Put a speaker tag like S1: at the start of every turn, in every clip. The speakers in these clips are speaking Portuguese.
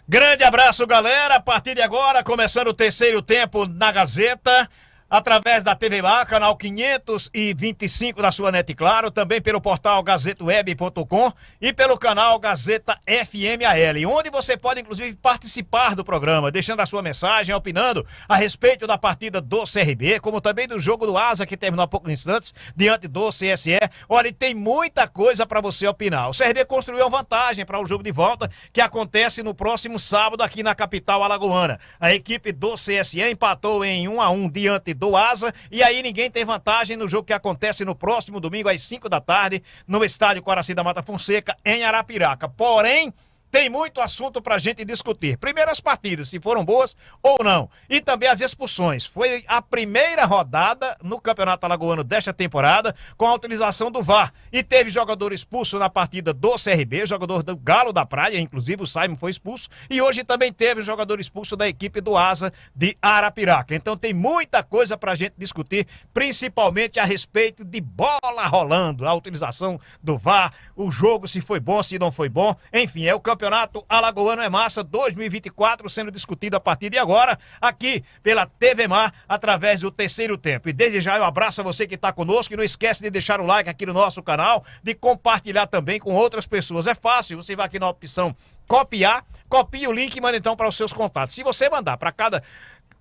S1: Grande abraço, galera. A partir de agora, começando o terceiro tempo na Gazeta, através da TV Mar, canal 525 da sua NET Claro, também pelo portal gazetaweb.com e pelo canal Gazeta FMAL, onde você pode inclusive participar do programa, deixando a sua mensagem, opinando a respeito da partida do CRB, como também do jogo do Asa, que terminou há poucos instantes, diante do CSE. Olha, tem muita coisa para você opinar. O CRB construiu uma vantagem para o jogo de volta, que acontece no próximo sábado aqui na capital alagoana. A equipe do CSE empatou em 1-1 diante do Asa, e aí ninguém tem vantagem no jogo que acontece no próximo domingo às 5 da tarde no estádio Coraci da Mata Fonseca, em Arapiraca. Porém, tem muito assunto pra gente discutir. Primeiro as partidas, se foram boas ou não. E também as expulsões. Foi a primeira rodada no Campeonato Alagoano desta temporada com a utilização do VAR. E teve jogador expulso na partida do CRB, jogador do Galo da Praia, inclusive o Simon foi expulso. E hoje também teve jogador expulso da equipe do Asa de Arapiraca. Então tem muita coisa pra gente discutir, principalmente a respeito de bola rolando, a utilização do VAR, o jogo, se foi bom, se não foi bom. Enfim, é o Campeonato Alagoano é Massa 2024 sendo discutido a partir de agora aqui pela TV Mar através do terceiro tempo. E desde já eu abraço a você que está conosco e não esquece de deixar o like aqui no nosso canal, de compartilhar também com outras pessoas. É fácil, você vai aqui na opção copiar, copia o link e manda então para os seus contatos. Se você mandar para cada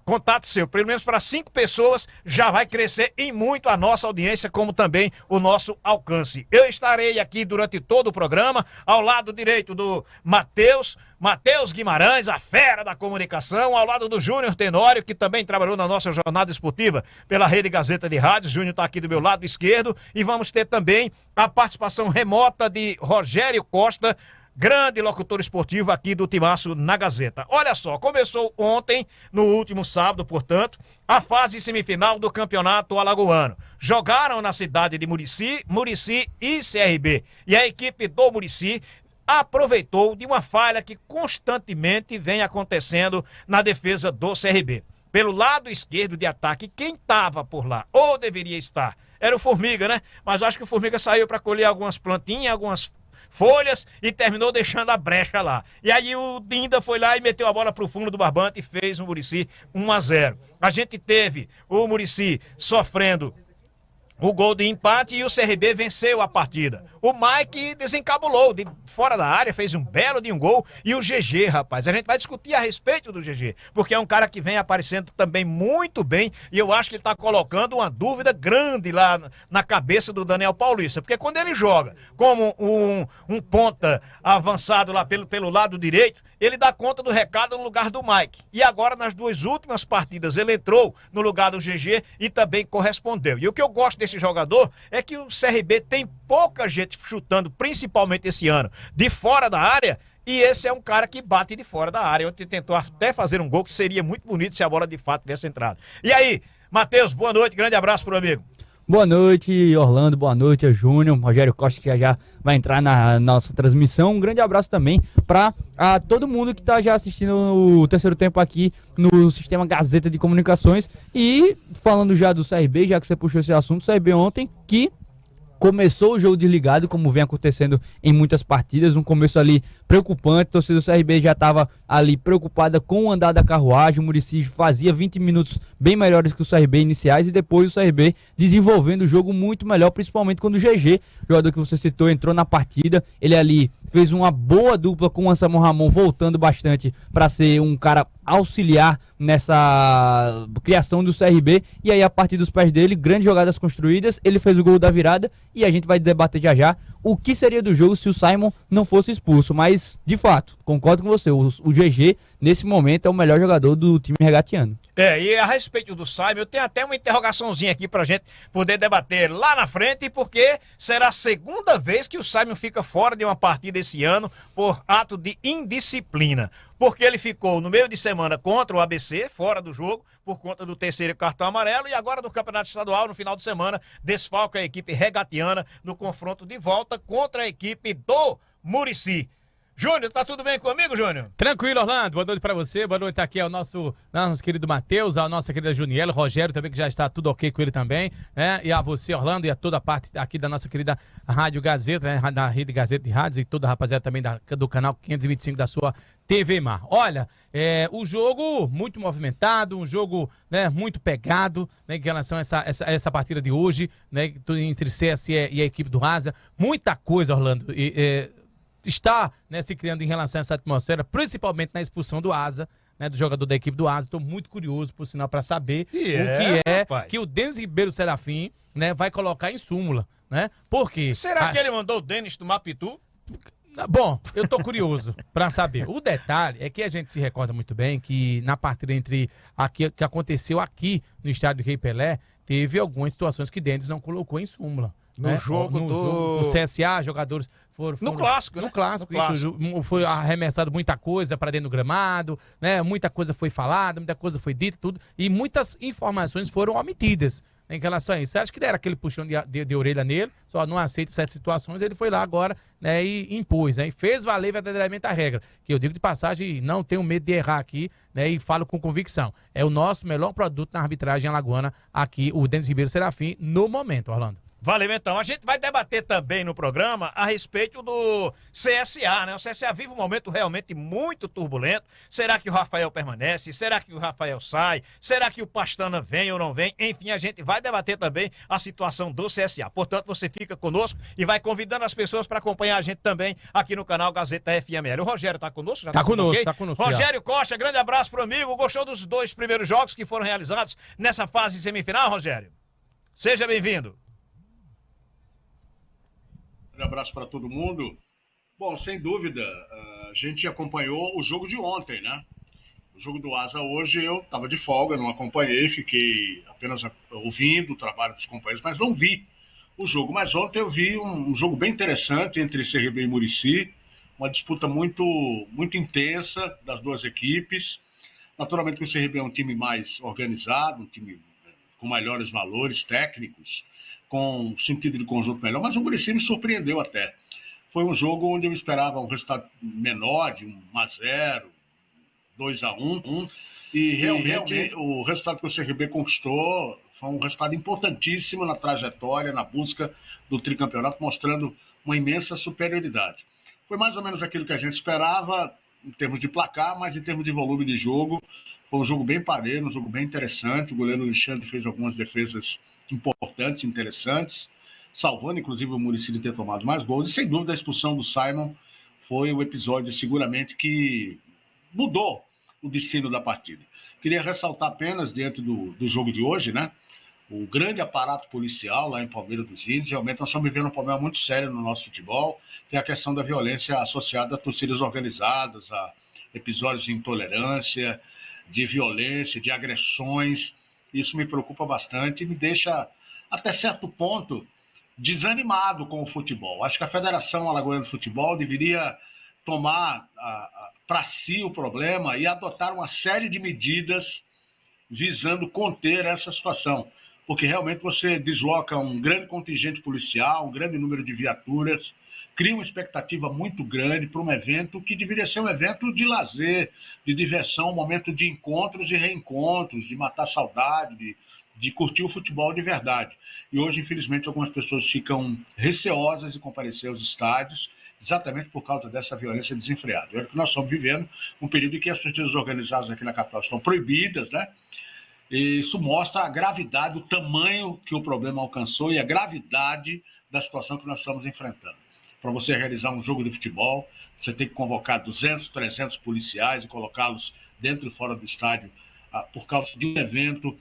S1: contato seu, pelo menos para 5 pessoas, já vai crescer em muito a nossa audiência, como também o nosso alcance. Eu estarei aqui durante todo o programa, ao lado direito do Matheus Guimarães, a fera da comunicação, ao lado do Júnior Tenório, que também trabalhou na nossa jornada esportiva pela Rede Gazeta de Rádios. Júnior está aqui do meu lado esquerdo, e vamos ter também a participação remota de Rogério Costa, grande locutor esportivo aqui do Timaço na Gazeta. Olha só, começou ontem, no último sábado, portanto, a fase semifinal do Campeonato Alagoano. Jogaram na cidade de Murici e CRB. E a equipe do Murici aproveitou de uma falha que constantemente vem acontecendo na defesa do CRB. Pelo lado esquerdo de ataque, quem estava por lá, ou deveria estar, era o Formiga, né? Mas acho que o Formiga saiu para colher algumas plantinhas, algumas folhas e terminou deixando a brecha lá. E aí o Dinda foi lá e meteu a bola pro fundo do barbante e fez o Murici 1-0. A gente teve o Murici sofrendo o gol de empate e o CRB venceu a partida. O Mike desencabulou de fora da área, fez um belo de um gol. E o GG, rapaz, a gente vai discutir a respeito do GG, porque é um cara que vem aparecendo também muito bem. E eu acho que ele tá colocando uma dúvida grande lá na cabeça do Daniel Paulista, porque quando ele joga como um ponta avançado lá pelo lado direito, ele dá conta do recado no lugar do Mike. E agora, nas duas últimas partidas, ele entrou no lugar do GG e também correspondeu. E o que eu gosto desse jogador é que o CRB tem pouca gente chutando, principalmente esse ano, de fora da área, e esse é um cara que bate de fora da área, onde tentou até fazer um gol que seria muito bonito se a bola de fato tivesse entrado. E aí, Matheus, boa noite, grande abraço pro amigo.
S2: Boa noite, Orlando, boa noite, Júnior, Rogério Costa, que já vai entrar na nossa transmissão. Um grande abraço também para todo mundo que está já assistindo o terceiro tempo aqui no Sistema Gazeta de Comunicações. E falando já do CRB, já que você puxou esse assunto, o CRB ontem que começou o jogo desligado, como vem acontecendo em muitas partidas, um começo ali preocupante, a torcida do CRB já estava ali preocupada com o andar da carruagem, o Murici fazia 20 minutos bem melhores que o CRB iniciais e depois o CRB desenvolvendo o jogo muito melhor, principalmente quando o GG, jogador que você citou, entrou na partida, ele ali fez uma boa dupla com o Anselmo Ramon, voltando bastante para ser um cara auxiliar nessa criação do CRB, e aí a partir dos pés dele, grandes jogadas construídas, ele fez o gol da virada, e a gente vai debater já o que seria do jogo se o Simon não fosse expulso, mas de fato, concordo com você, o GG nesse momento é o melhor jogador do time regatiano.
S1: E a respeito do Simon, eu tenho até uma interrogaçãozinha aqui pra gente poder debater lá na frente, porque será a segunda vez que o Simon fica fora de uma partida esse ano por ato de indisciplina. Porque ele ficou no meio de semana contra o ABC, fora do jogo, por conta do terceiro cartão amarelo, e agora no Campeonato Estadual, no final de semana, desfalca a equipe regatiana no confronto de volta contra a equipe do Murici. Júnior, tá tudo bem comigo, Júnior?
S3: Tranquilo, Orlando. Boa noite pra você. Boa noite aqui ao nosso querido Matheus, a nossa querida Juniela, Rogério também, que já está tudo ok com ele também, né? E a você, Orlando, e a toda a parte aqui da nossa querida Rádio Gazeta, né? Da Rede Gazeta de Rádios, e toda a rapaziada também do canal 525 da sua TV Mar. Olha, o jogo muito movimentado, um jogo, né, muito pegado, né, em relação a essa partida de hoje, né, entre CSE e a equipe do Asa. Muita coisa, Orlando, está, né, se criando em relação a essa atmosfera, principalmente na expulsão do Asa, né, do jogador da equipe do Asa. Estou muito curioso, por sinal, para saber que o Denis Ribeiro Serafim, né, vai colocar em súmula, né? Por quê?
S1: Será que ele mandou o Denis tomar pitu?
S3: Bom, eu tô curioso para saber. O detalhe é que a gente se recorda muito bem que na partida que aconteceu aqui no estádio Rei Pelé, teve algumas situações que Denis não colocou em súmula.
S1: No jogo
S3: do CSA, jogadores foram
S1: no clássico,
S3: no
S1: né?
S3: clássico,
S1: No clássico.
S3: Isso foi arremessado muita coisa para dentro do gramado, né? Muita coisa foi falada, muita coisa foi dita, tudo, e muitas informações foram omitidas em relação a isso. Você acha que deram aquele puxão de orelha nele, só não aceita certas situações, ele foi lá agora, né, e impôs, né, e fez valer verdadeiramente a regra, que eu digo de passagem, não tenho medo de errar aqui, né, e falo com convicção. É o nosso melhor produto na arbitragem alagoana aqui, o Denis Ribeiro Serafim, no momento, Orlando.
S1: Valeu, então. A gente vai debater também no programa a respeito do CSA, né? O CSA vive um momento realmente muito turbulento. Será que o Rafael permanece? Será que o Rafael sai? Será que o Pastana vem ou não vem? Enfim, a gente vai debater também a situação do CSA. Portanto, você fica conosco e vai convidando as pessoas para acompanhar a gente também aqui no canal Gazeta FML. O Rogério tá conosco? Já
S3: tá conosco,
S1: okay?
S3: tá conosco.
S1: Rogério Costa, grande abraço pro amigo. Gostou dos 2 primeiros jogos que foram realizados nessa fase semifinal, Rogério? Seja bem-vindo.
S4: Um abraço para todo mundo. Bom, sem dúvida, a gente acompanhou o jogo de ontem, né? O jogo do Asa hoje eu estava de folga, não acompanhei, fiquei apenas ouvindo o trabalho dos companheiros, mas não vi o jogo. Mas ontem eu vi um jogo bem interessante entre CRB e Muricy, uma disputa muito, muito intensa das duas equipes. Naturalmente o CRB é um time mais organizado, um time com melhores valores técnicos, com sentido de conjunto melhor, mas o Muricy me surpreendeu até. Foi um jogo onde eu esperava um resultado menor, de 1-0, 2-1, e realmente o resultado que o CRB conquistou foi um resultado importantíssimo na trajetória, na busca do tricampeonato, mostrando uma imensa superioridade. Foi mais ou menos aquilo que a gente esperava, em termos de placar, mas em termos de volume de jogo, foi um jogo bem parelho, um jogo bem interessante. O goleiro Alexandre fez algumas defesas importantes, interessantes, salvando inclusive o Muricy de ter tomado mais gols, e sem dúvida a expulsão do Simon foi o episódio seguramente que mudou o destino da partida. Queria ressaltar apenas dentro do jogo de hoje, né, o grande aparato policial lá em Palmeiras dos Índios. Realmente nós estamos vivendo um problema muito sério no nosso futebol, que é a questão da violência associada a torcidas organizadas, a episódios de intolerância, de violência, de agressões. Isso me preocupa bastante e me deixa, até certo ponto, desanimado com o futebol. Acho que a Federação Alagoana de Futebol deveria tomar para si o problema e adotar uma série de medidas visando conter essa situação. Porque realmente você desloca um grande contingente policial, um grande número de viaturas, cria uma expectativa muito grande para um evento que deveria ser um evento de lazer, de diversão, um momento de encontros e reencontros, de matar saudade, de curtir o futebol de verdade. E hoje, infelizmente, algumas pessoas ficam receosas de comparecer aos estádios, exatamente por causa dessa violência desenfreada. É o que nós estamos vivendo, um período em que as torcidas organizadas aqui na capital estão proibidas, né? E isso mostra a gravidade, o tamanho que o problema alcançou e a gravidade da situação que nós estamos enfrentando. Para você realizar um jogo de futebol, você tem que convocar 200, 300 policiais e colocá-los dentro e fora do estádio por causa de um evento,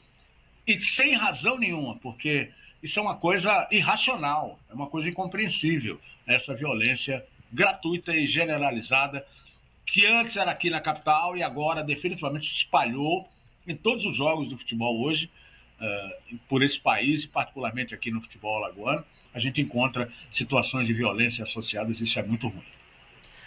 S4: e sem razão nenhuma, porque isso é uma coisa irracional, é uma coisa incompreensível, essa violência gratuita e generalizada, que antes era aqui na capital e agora definitivamente se espalhou em todos os jogos do futebol hoje, por esse país, e particularmente aqui no futebol alagoano. A gente encontra situações de violência associadas, isso é muito ruim.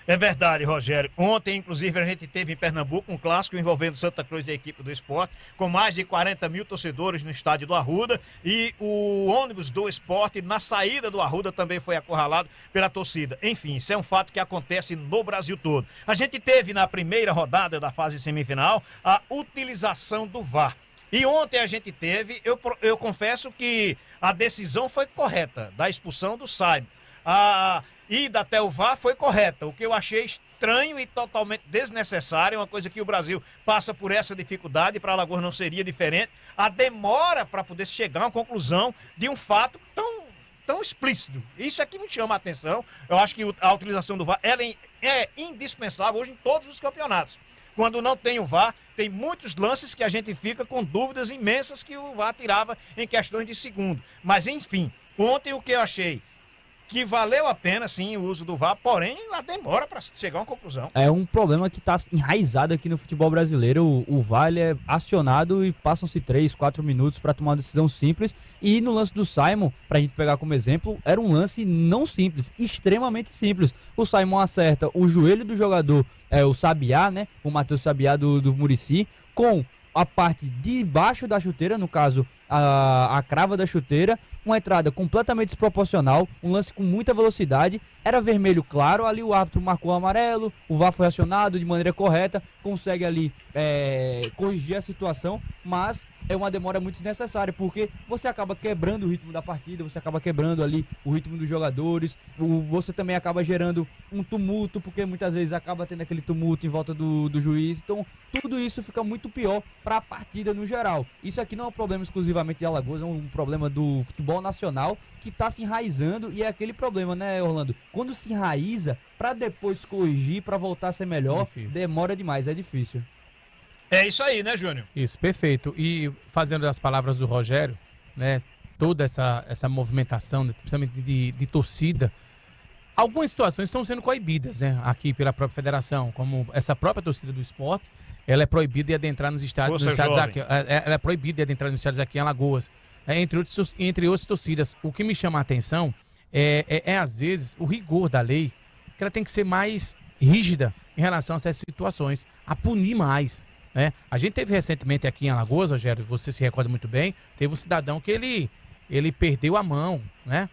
S1: É verdade, Rogério. Ontem, inclusive, a gente teve em Pernambuco um clássico envolvendo Santa Cruz e a equipe do Sport, com mais de 40 mil torcedores no estádio do Arruda, e o ônibus do Sport, na saída do Arruda, também foi acurralado pela torcida. Enfim, isso é um fato que acontece no Brasil todo. A gente teve na primeira rodada da fase semifinal a utilização do VAR. E ontem a gente teve, eu confesso que a decisão foi correta, da expulsão do Simon. A ida até o VAR foi correta, o que eu achei estranho e totalmente desnecessário, uma coisa que o Brasil passa por essa dificuldade, para Alagoas não seria diferente, a demora para poder chegar a uma conclusão de um fato tão explícito. Isso é que me chama a atenção. Eu acho que a utilização do VAR ela é indispensável hoje em todos os campeonatos. Quando não tem o VAR, tem muitos lances que a gente fica com dúvidas imensas que o VAR tirava em questões de segundo. Mas, enfim, ontem o que eu achei que valeu a pena, sim, o uso do VAR, porém, a demora para chegar a uma conclusão.
S2: É um problema que está enraizado aqui no futebol brasileiro. O VAR ele é acionado e passam-se 3, 4 minutos para tomar uma decisão simples. E no lance do Simon, para a gente pegar como exemplo, era um lance não simples, extremamente simples. O Simon acerta o joelho do jogador, o Sabiá, né? O Matheus Sabiá do Muricy, com a parte de baixo da chuteira, no caso, a crava da chuteira, uma entrada completamente desproporcional, um lance com muita velocidade, era vermelho claro, ali o árbitro marcou o amarelo, o VAR foi acionado de maneira correta, consegue ali corrigir a situação, mas é uma demora muito desnecessária, porque você acaba quebrando o ritmo da partida, você acaba quebrando ali o ritmo dos jogadores, você também acaba gerando um tumulto, porque muitas vezes acaba tendo aquele tumulto em volta do juiz, então tudo isso fica muito pior para a partida no geral. Isso aqui não é um problema exclusivamente de Alagoas, é um problema do futebol nacional que está se enraizando, e é aquele problema, né, Orlando? Quando se enraiza, para depois corrigir, para voltar a ser melhor, demora demais, é difícil.
S1: É isso aí, né, Júnior?
S3: Isso, perfeito. E fazendo as palavras do Rogério, né, toda essa movimentação, principalmente de torcida, algumas situações estão sendo coibidas, né, aqui pela própria federação, como essa própria torcida do Sport, ela é proibida de adentrar nos estádios aqui, ela é proibida de adentrar nos estádios aqui em Alagoas, entre outras torcidas. O que me chama a atenção é às vezes, o rigor da lei, que ela tem que ser mais rígida em relação a essas situações, a punir mais, né? A gente teve recentemente aqui em Alagoas, Rogério, você se recorda muito bem, teve um cidadão que ele perdeu a mão, né,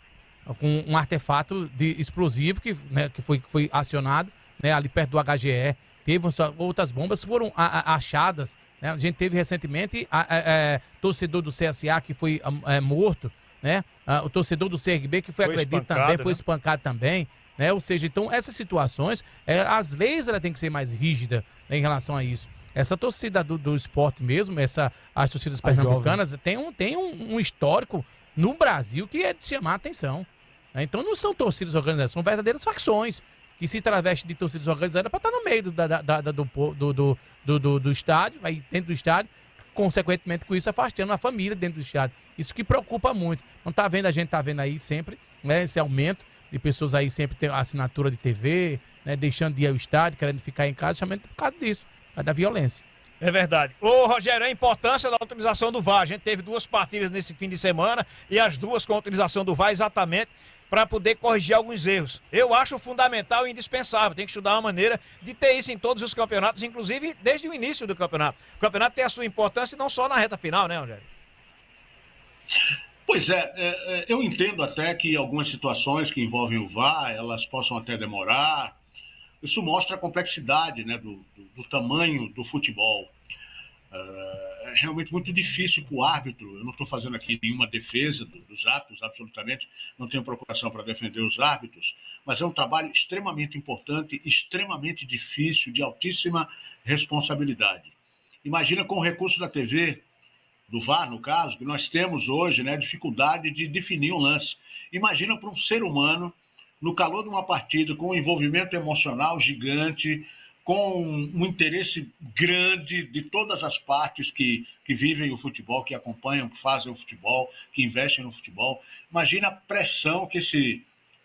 S3: com um artefato explosivo que foi acionado, né, ali perto do HGE. Teve outras bombas que foram achadas, né? A gente teve recentemente torcedor do CSA que foi morto, né? O torcedor do CRB que foi agredido também, foi espancado também, né? Ou seja, então essas situações, as leis ela tem que ser mais rígida, né, em relação a isso. Essa torcida do Sport mesmo, as torcidas pernambucanas, tem um histórico no Brasil que é de chamar a atenção, né? Então não são torcidas organizadas, são verdadeiras facções que se traveste de torcidas organizadas para estar no meio do estádio, aí dentro do estádio, consequentemente com isso afastando a família dentro do estádio. Isso que preocupa muito. Não tá vendo, a gente tá vendo aí sempre, né, esse aumento de pessoas aí sempre tem assinatura de TV, né, deixando de ir ao estádio, querendo ficar em casa, justamente por causa disso, por causa da violência.
S1: É verdade. Ô, Rogério, a importância da utilização do VAR. A gente teve 2 partidas nesse fim de semana e as 2 com a utilização do VAR exatamente para poder corrigir alguns erros. Eu acho fundamental e indispensável. Tem que estudar uma maneira de ter isso em todos os campeonatos, inclusive desde o início do campeonato. O campeonato tem a sua importância não só na reta final, né, Rogério?
S4: Pois eu entendo até que algumas situações que envolvem o VAR, elas possam até demorar. Isso mostra a complexidade, né, do tamanho do futebol. É realmente muito difícil para o árbitro. Eu não estou fazendo aqui nenhuma defesa dos árbitros, absolutamente. Não tenho procuração para defender os árbitros, mas é um trabalho extremamente importante, extremamente difícil, de altíssima responsabilidade. Imagina com o recurso da TV, do VAR, no caso, que nós temos hoje, né, dificuldade de definir um lance. Imagina para um ser humano, no calor de uma partida, com um envolvimento emocional gigante, com um interesse grande de todas as partes que vivem o futebol, que acompanham, que fazem o futebol, que investem no futebol. Imagina a pressão que esse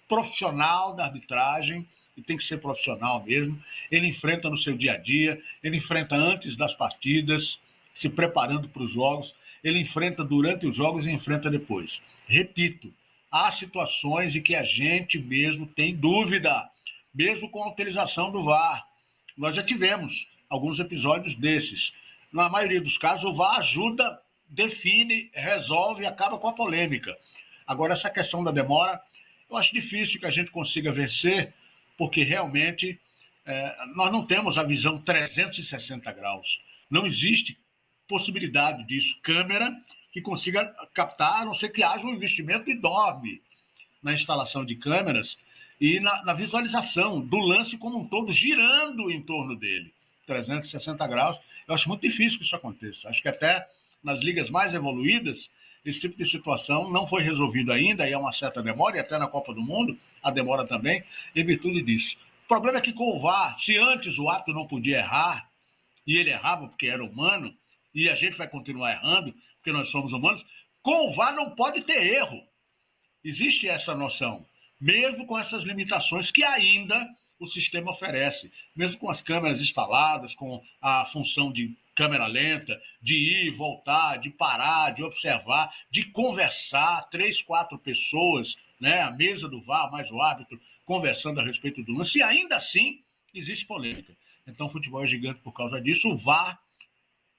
S4: profissional da arbitragem, e tem que ser profissional mesmo, ele enfrenta no seu dia a dia, ele enfrenta antes das partidas, se preparando para os jogos, ele enfrenta durante os jogos e enfrenta depois. Repito, há situações em que a gente mesmo tem dúvida. mesmo com a utilização do VAR. Nós já tivemos alguns episódios desses. Na maioria dos casos, o VAR ajuda, define, resolve e acaba com a polêmica. Agora, essa questão da demora, eu acho difícil que a gente consiga vencer, porque realmente nós não temos a visão 360 graus. Não existe possibilidade disso. Câmera que consiga captar, a não ser que haja um investimento enorme na instalação de câmeras e na visualização do lance como um todo, girando em torno dele. 360 graus. Eu acho muito difícil que isso aconteça. Acho que até nas ligas mais evoluídas, esse tipo de situação não foi resolvido ainda, e há uma certa demora, e até na Copa do Mundo, a demora também, em virtude disso. O problema é que com o VAR, se antes o árbitro não podia errar, e ele errava porque era humano, e a gente vai continuar errando, porque nós somos humanos, com o VAR não pode ter erro. Existe essa noção, mesmo com essas limitações que ainda o sistema oferece, mesmo com as câmeras instaladas, com a função de câmera lenta, de ir, voltar, de parar, de observar, de conversar, 3, 4 pessoas, né, a mesa do VAR, mais o árbitro, conversando a respeito do lance, e ainda assim existe polêmica. Então o futebol é gigante por causa disso. O VAR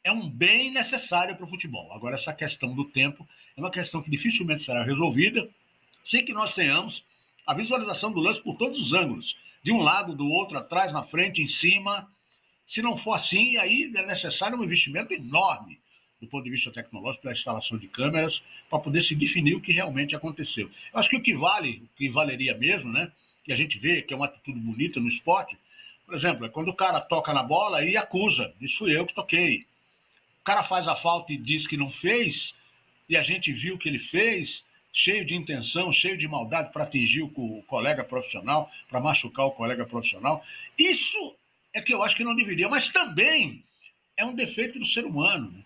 S4: é um bem necessário para o futebol. Agora, essa questão do tempo é uma questão que dificilmente será resolvida sem que nós tenhamos a visualização do lance por todos os ângulos, de um lado, do outro, atrás, na frente, em cima. Se não for assim, aí é necessário um investimento enorme do ponto de vista tecnológico, da instalação de câmeras, para poder se definir o que realmente aconteceu. Eu acho que o que vale, o que valeria mesmo, né, que a gente vê que é uma atitude bonita no esporte, por exemplo, é quando o cara toca na bola e acusa, isso fui eu que toquei. O cara faz a falta e diz que não fez, e a gente viu que ele fez, cheio de intenção, cheio de maldade para atingir o colega profissional, para machucar o colega profissional. Isso é que eu acho que não deveria, mas também é um defeito do ser humano, né?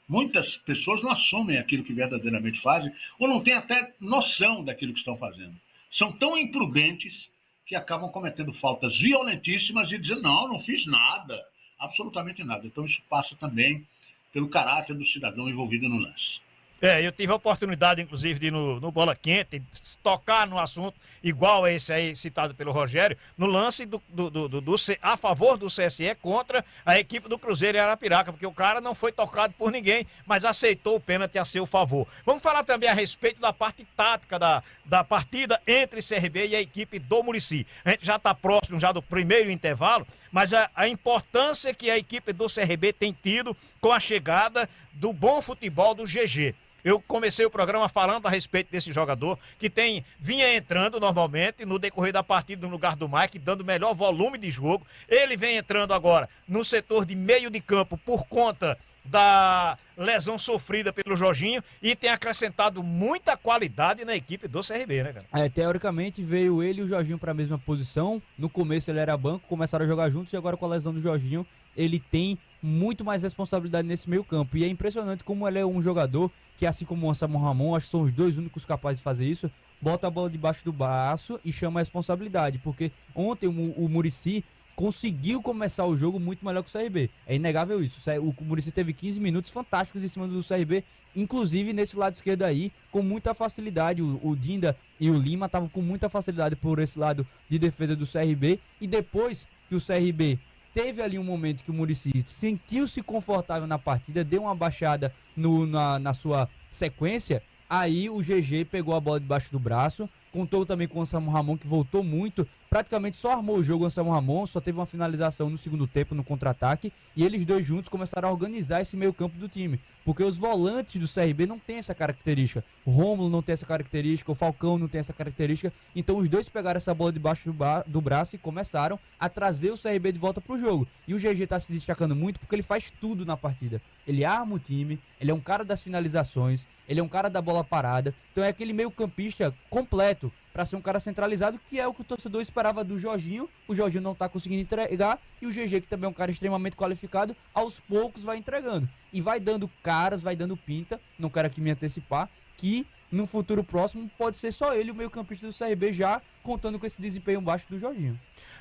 S4: Muitas pessoas não assumem aquilo que verdadeiramente fazem, ou não têm até noção daquilo que estão fazendo. São tão imprudentes que acabam cometendo faltas violentíssimas e dizendo, não fiz nada, absolutamente nada. Então isso passa também pelo caráter do cidadão envolvido no lance.
S1: Eu tive a oportunidade, inclusive, de ir no Bola Quente, tocar no assunto igual a esse aí citado pelo Rogério, no lance a favor do CSE contra a equipe do Cruzeiro e Arapiraca, porque o cara não foi tocado por ninguém, mas aceitou o pênalti a seu favor. Vamos falar também a respeito da parte tática da partida entre CRB e a equipe do Muricy. A gente já está próximo já do primeiro intervalo, mas a importância que a equipe do CRB tem tido com a chegada do bom futebol do GG. Eu comecei o programa falando a respeito desse jogador que vinha entrando normalmente no decorrer da partida no lugar do Mike, dando melhor volume de jogo. Ele vem entrando agora no setor de meio de campo por conta da lesão sofrida pelo Jorginho e tem acrescentado muita qualidade na equipe do CRB, né, cara?
S2: Teoricamente veio ele e o Jorginho para a mesma posição. No começo ele era banco, começaram a jogar juntos e agora com a lesão do Jorginho ele tem muito mais responsabilidade nesse meio campo. E é impressionante como ele é um jogador que, assim como o Anselmo Ramon, acho que são os dois únicos capazes de fazer isso, bota a bola debaixo do braço e chama a responsabilidade. Porque ontem o Muricy conseguiu começar o jogo muito melhor que o CRB. É inegável isso. O Muricy teve 15 minutos fantásticos em cima do CRB, inclusive nesse lado esquerdo aí, com muita facilidade. O Dinda e o Lima estavam com muita facilidade por esse lado de defesa do CRB. E depois que o CRB teve ali um momento que o Muricy sentiu-se confortável na partida, deu uma baixada na sua sequência, aí o GG pegou a bola debaixo do braço, contou também com o Anselmo Ramon, que voltou muito, praticamente só armou o jogo o Anselmo Ramon, só teve uma finalização no segundo tempo, no contra-ataque, e eles dois juntos começaram a organizar esse meio campo do time, porque os volantes do CRB não têm essa característica, o Rômulo não tem essa característica, o Falcão não tem essa característica, então os dois pegaram essa bola debaixo do braço e começaram a trazer o CRB de volta pro jogo, e o GG tá se destacando muito porque ele faz tudo na partida, ele arma o time, ele é um cara das finalizações, ele é um cara da bola parada, então é aquele meio campista completo, para ser um cara centralizado, que é o que o torcedor esperava do Jorginho. O Jorginho não tá conseguindo entregar, e o GG, que também é um cara extremamente qualificado, aos poucos vai entregando. E vai dando caras, vai dando pinta, não quero aqui me antecipar, que no futuro próximo pode ser só ele, o meio campista do CRB, já contando com esse desempenho baixo do Jorginho.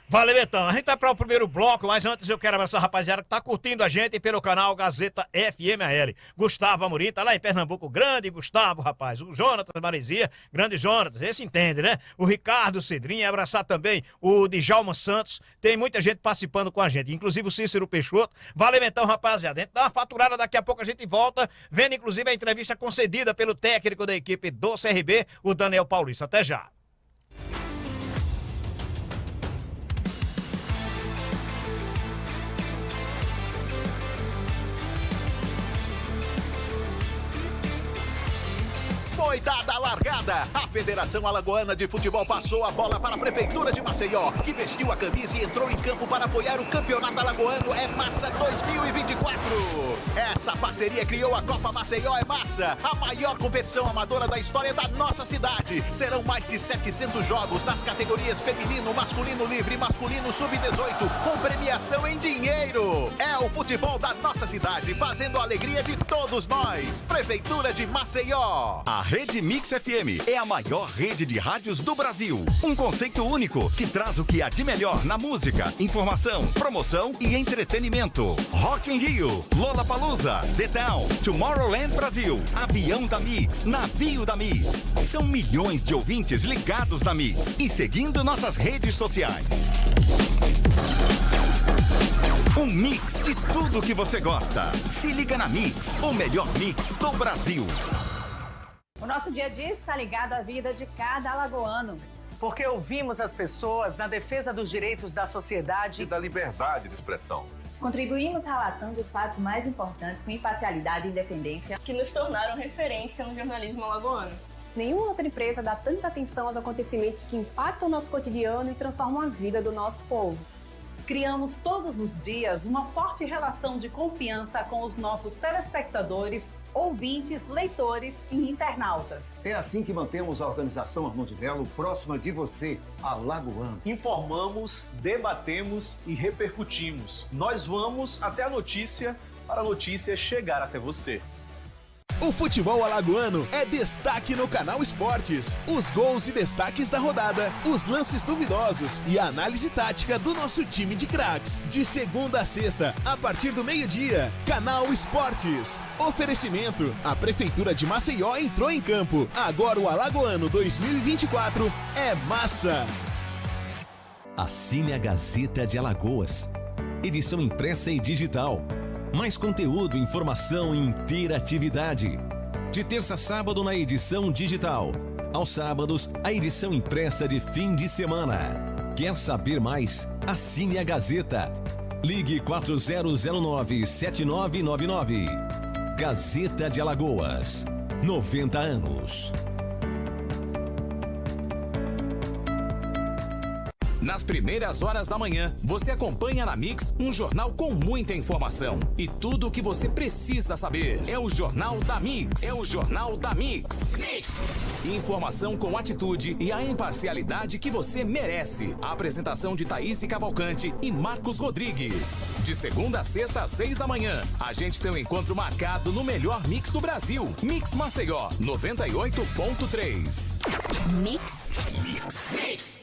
S1: Valeu, então. A gente vai para o primeiro bloco, mas antes eu quero abraçar a rapaziada que tá curtindo a gente pelo canal Gazeta FMAL. Gustavo Amorim, tá lá em Pernambuco, grande Gustavo, rapaz. O Jonatas Marizia, grande Jonatas, esse entende, né? O Ricardo Cedrinha, abraçar também o Djalma Santos. Tem muita gente participando com a gente, inclusive o Cícero Peixoto. Valeu, então, rapaziada. A gente dá uma faturada, daqui a pouco a gente volta, vendo inclusive a entrevista concedida pelo técnico da equipe do CRB, o Daniel Paulista. Até já.
S5: Foi dada a largada. A Federação Alagoana de Futebol passou a bola para a Prefeitura de Maceió, que vestiu a camisa e entrou em campo para apoiar o Campeonato Alagoano É Massa 2024. Essa parceria criou a Copa Maceió É Massa, a maior competição amadora da história da nossa cidade. Serão mais de 700 jogos nas categorias feminino, masculino livre e masculino sub-18, com premiação em dinheiro. É o futebol da nossa cidade, fazendo a alegria de todos nós. Prefeitura de Maceió.
S6: A Rede Mix FM é a maior rede de rádios do Brasil. Um conceito único que traz o que há de melhor na música, informação, promoção e entretenimento. Rock in Rio, Lollapalooza, The Town, Tomorrowland Brasil, Avião da Mix, Navio da Mix. São milhões de ouvintes ligados na Mix e seguindo nossas redes sociais. Um mix de tudo que você gosta. Se liga na Mix, o melhor mix do Brasil.
S7: O nosso dia a dia está ligado à vida de cada alagoano.
S8: Porque ouvimos as pessoas na defesa dos direitos da sociedade
S9: e da liberdade de expressão.
S7: Contribuímos relatando os fatos mais importantes com imparcialidade e independência
S10: que nos tornaram referência no jornalismo alagoano.
S11: Nenhuma outra empresa dá tanta atenção aos acontecimentos que impactam o nosso cotidiano e transformam a vida do nosso povo.
S12: Criamos todos os dias uma forte relação de confiança com os nossos telespectadores, ouvintes, leitores e internautas.
S13: É assim que mantemos a organização Armando de Melo próxima de você, alagoano.
S14: Informamos, debatemos e repercutimos. Nós vamos até a notícia para a notícia chegar até você.
S15: O futebol alagoano é destaque no Canal Esportes. Os gols e destaques da rodada, os lances duvidosos e a análise tática do nosso time de craques. De segunda a sexta, a partir do meio-dia, Canal Esportes. Oferecimento: a Prefeitura de Maceió entrou em campo. Agora o Alagoano 2024 é massa.
S16: Assine a Gazeta de Alagoas. Edição impressa e digital. Mais conteúdo, informação e interatividade. De terça a sábado na edição digital. Aos sábados, a edição impressa de fim de semana. Quer saber mais? Assine a Gazeta. Ligue 4009-7999. Gazeta de Alagoas. 90 anos.
S17: Nas primeiras horas da manhã, você acompanha na Mix um jornal com muita informação. E tudo o que você precisa saber. É o Jornal da Mix. É o Jornal da Mix. Informação com atitude e a imparcialidade que você merece. A apresentação de Thaís Cavalcante e Marcos Rodrigues. De segunda a sexta às 6 da manhã, a gente tem um encontro marcado no melhor mix do Brasil. Mix Maceió, 98.3.
S18: Mix.
S17: Mix. Mix.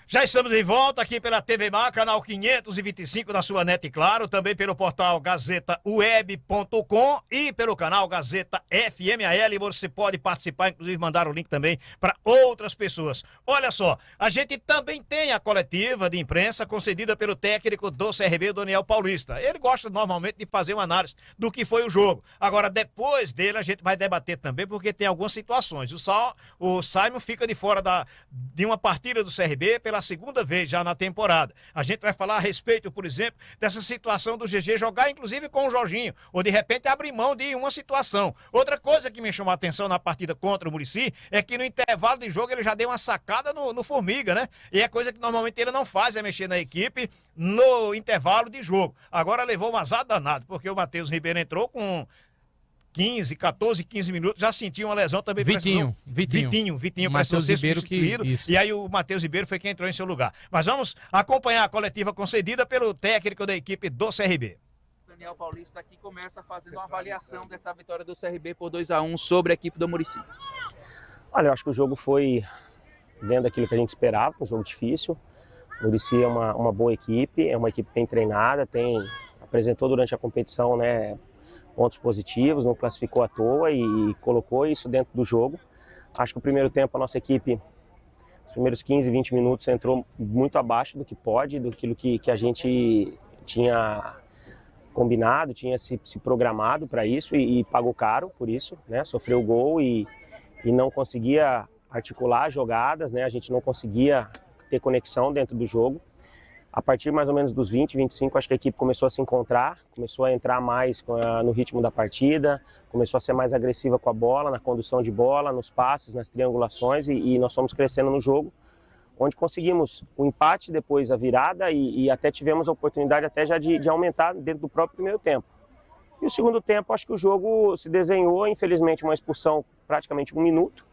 S1: Já estamos de volta aqui pela TV Mar, canal 525 da sua NET Claro, também pelo portal GazetaWeb.com e pelo canal Gazeta FMAL. Você pode participar, inclusive mandar o link também para outras pessoas. Olha só, a gente também tem a coletiva de imprensa concedida pelo técnico do CRB, Daniel Paulista. Ele gosta normalmente de fazer uma análise do que foi o jogo. Agora, depois dele, a gente vai debater também, porque tem algumas situações. O Simon fica de fora de uma partida do CRB pela segunda vez já na temporada. A gente vai falar a respeito, por exemplo, dessa situação do GG jogar, inclusive com o Jorginho, ou de repente abrir mão de uma situação. Outra coisa que me chamou a atenção na partida contra o Muricy é que no intervalo de jogo ele já deu uma sacada no Formiga, né? E é coisa que normalmente ele não faz, é mexer na equipe no intervalo de jogo. Agora levou um azar danado, porque o Matheus Ribeiro entrou com 14, 15 minutos, já sentiu uma lesão também.
S3: Vitinho
S1: precisou ser
S3: Ribeiro
S1: substituído.
S3: isso.
S1: E aí o Matheus Ribeiro foi quem entrou em seu lugar. Mas vamos acompanhar a coletiva concedida pelo técnico da equipe do CRB.
S18: Daniel Paulista aqui começa fazendo uma avaliação dessa vitória do CRB por 2-1 sobre a equipe do Muricy.
S19: Olha, eu acho que o jogo foi dentro daquilo que a gente esperava, um jogo difícil. O Muricy é uma boa equipe, é uma equipe bem treinada, apresentou durante a competição, né, pontos positivos, não classificou à toa e colocou isso dentro do jogo. Acho que o primeiro tempo a nossa equipe, os primeiros 15, 20 minutos, entrou muito abaixo do que pode, daquilo que a gente tinha combinado, tinha se programado para isso e pagou caro por isso, né? Sofreu gol e não conseguia articular jogadas, né? A gente não conseguia ter conexão dentro do jogo. A partir mais ou menos dos 20, 25, acho que a equipe começou a se encontrar, começou a entrar mais no ritmo da partida, começou a ser mais agressiva com a bola, na condução de bola, nos passes, nas triangulações e nós fomos crescendo no jogo, onde conseguimos o empate, depois a virada e até tivemos a oportunidade até já de aumentar dentro do próprio primeiro tempo. E o segundo tempo, acho que o jogo se desenhou, infelizmente uma expulsão praticamente 1 minuto,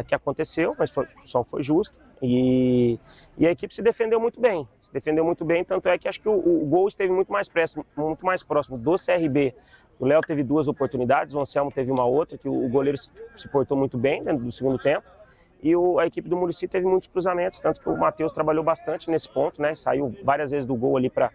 S19: que aconteceu, mas a expulsão foi justa e a equipe se defendeu muito bem, tanto é que acho que o gol esteve muito mais próximo do CRB. O Léo teve 2 oportunidades, o Anselmo teve uma outra, que o goleiro se portou muito bem dentro do segundo tempo, e a equipe do Muricy teve muitos cruzamentos, tanto que o Matheus trabalhou bastante nesse ponto, né? Saiu várias vezes do gol ali para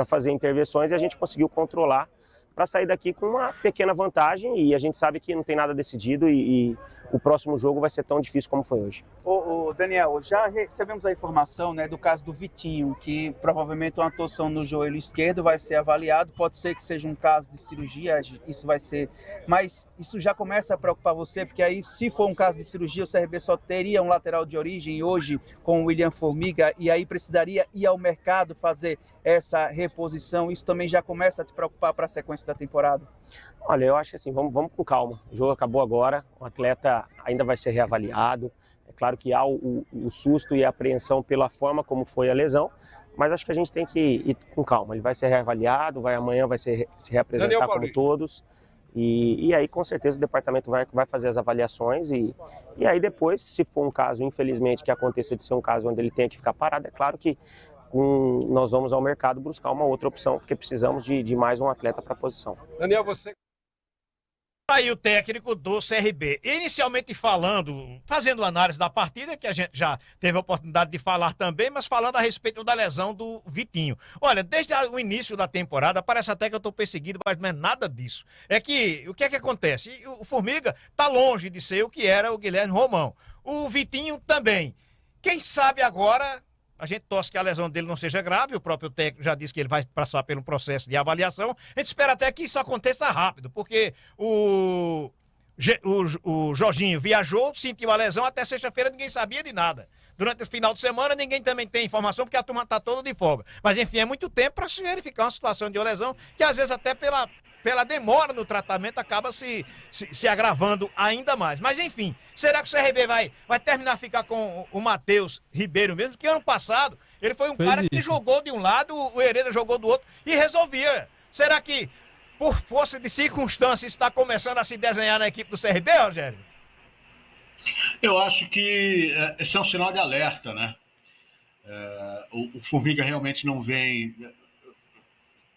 S19: fazer intervenções e a gente conseguiu controlar para sair daqui com uma pequena vantagem e a gente sabe que não tem nada decidido e o próximo jogo vai ser tão difícil como foi hoje.
S18: Ô Daniel, já recebemos a informação, né, do caso do Vitinho, que provavelmente uma torção no joelho esquerdo vai ser avaliado, pode ser que seja um caso de cirurgia, isso vai ser, mas isso já começa a preocupar você, porque aí se for um caso de cirurgia, o CRB só teria um lateral de origem hoje com o William Formiga e aí precisaria ir ao mercado fazer essa reposição, isso também já começa a te preocupar para a sequência da temporada?
S19: Olha, eu acho que assim, vamos com calma. O jogo acabou agora, o atleta ainda vai ser reavaliado. É claro que há o susto e a apreensão pela forma como foi a lesão, mas acho que a gente tem que ir com calma. Ele vai ser reavaliado, amanhã vai se reapresentar como todos. E aí, com certeza, o departamento vai fazer as avaliações e aí depois, se for um caso, infelizmente, que aconteça de ser um caso onde ele tenha que ficar parado, é claro que nós vamos ao mercado buscar uma outra opção, porque precisamos de mais um atleta para a posição.
S1: Daniel, você... Aí o técnico do CRB, inicialmente fazendo análise da partida, que a gente já teve a oportunidade de falar também, mas falando a respeito da lesão do Vitinho. Olha, desde o início da temporada, parece até que eu estou perseguido, mas não é nada disso. O que é que acontece? O Formiga está longe de ser o que era o Guilherme Romão. O Vitinho também. Quem sabe agora... A gente torce que a lesão dele não seja grave, o próprio técnico já disse que ele vai passar por um processo de avaliação. A gente espera até que isso aconteça rápido, porque o Jorginho viajou, sentiu a lesão, até sexta-feira ninguém sabia de nada. Durante o final de semana ninguém também tem informação, porque a turma está toda de folga. Mas enfim, é muito tempo para se verificar uma situação de lesão, que às vezes até pela demora no tratamento acaba se agravando ainda mais. Mas enfim, será que o CRB vai terminar a ficar com o Matheus Ribeiro mesmo? Porque ano passado ele foi um cara que jogou de um lado, o Hereda jogou do outro e resolvia. Será que, por força de circunstâncias, está começando a se desenhar na equipe do CRB, Rogério?
S4: Eu acho que esse é um sinal de alerta, né? O Formiga realmente não vem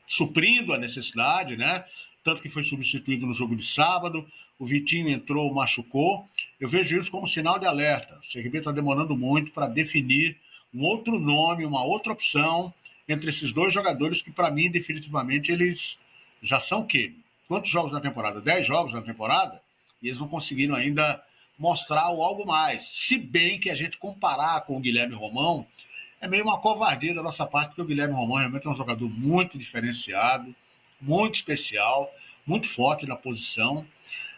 S4: suprindo a necessidade, né? Tanto que foi substituído no jogo de sábado, o Vitinho entrou, machucou. Eu vejo isso como sinal de alerta. O CRB está demorando muito para definir um outro nome, uma outra opção entre esses dois jogadores que, para mim, definitivamente, eles já são o quê? Quantos jogos na temporada? 10 jogos na temporada? E eles não conseguiram ainda mostrar o algo mais. Se bem que a gente comparar com o Guilherme Romão, é meio uma covardia da nossa parte, porque o Guilherme Romão realmente é um jogador muito diferenciado, muito especial, muito forte na posição.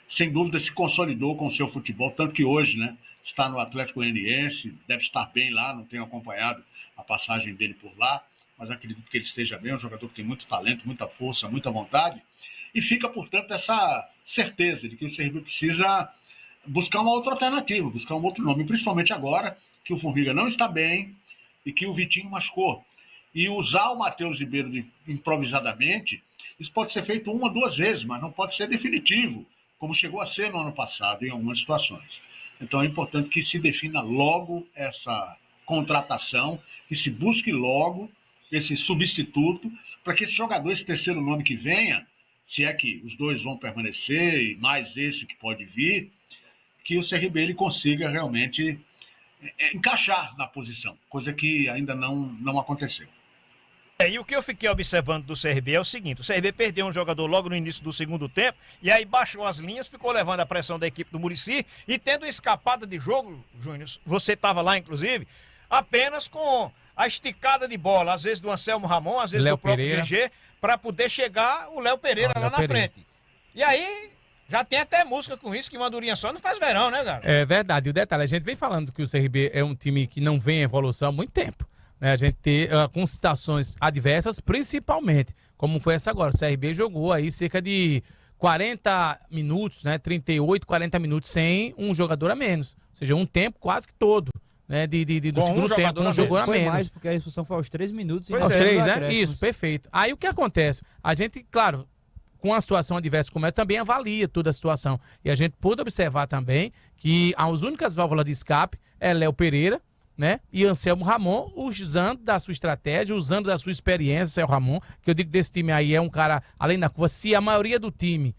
S4: Sem dúvida se consolidou com o seu futebol, tanto que hoje, né, está no Atlético Goianiense, deve estar bem lá, não tenho acompanhado a passagem dele por lá, mas acredito que ele esteja bem, é um jogador que tem muito talento, muita força, muita vontade, e fica, portanto, essa certeza de que o CRB precisa buscar uma outra alternativa, buscar um outro nome, principalmente agora que o Formiga não está bem, e que o Vitinho machucou. E usar o Matheus Ribeiro improvisadamente, isso pode ser feito 1 ou 2 vezes, mas não pode ser definitivo, como chegou a ser no ano passado, em algumas situações. Então é importante que se defina logo essa contratação, que se busque logo esse substituto, para que esse jogador, esse terceiro nome que venha, se é que os 2 vão permanecer, e mais esse que pode vir, que o CRB ele consiga realmente encaixar na posição, coisa que ainda não aconteceu.
S1: E o que eu fiquei observando do CRB é o seguinte: o CRB perdeu um jogador logo no início do segundo tempo, e aí baixou as linhas, ficou levando a pressão da equipe do Muricy, e tendo escapada de jogo, Júnior, você estava lá inclusive, apenas com a esticada de bola, às vezes do Anselmo Ramon, às vezes
S3: Léo
S1: do próprio
S3: Pereira.
S1: GG, para poder chegar o Léo Pereira lá na frente. E aí, já tem até música com isso, que uma durinha só não faz verão, né, cara?
S3: É verdade. E o detalhe, a gente vem falando que o CRB é um time que não vem em evolução há muito tempo. Né? A gente tem com situações adversas, principalmente, como foi essa agora. O CRB jogou aí cerca de 40 minutos, né? 38, 40 minutos sem um jogador a menos. Ou seja, um tempo quase que todo. Né, do segundo tempo, um jogador a menos.
S2: Foi mais, porque a expulsão foi aos 3 minutos.
S3: Aos 3, né? Isso, perfeito. Aí o que acontece? A gente, claro, com a situação adversa como é, também avalia toda a situação. E a gente pôde observar também que as únicas válvulas de escape é Léo Pereira, né? E Anselmo Ramon, usando da sua estratégia, usando da sua experiência, Anselmo Ramon, que eu digo desse time aí é um cara, além da curva, se a maioria do time,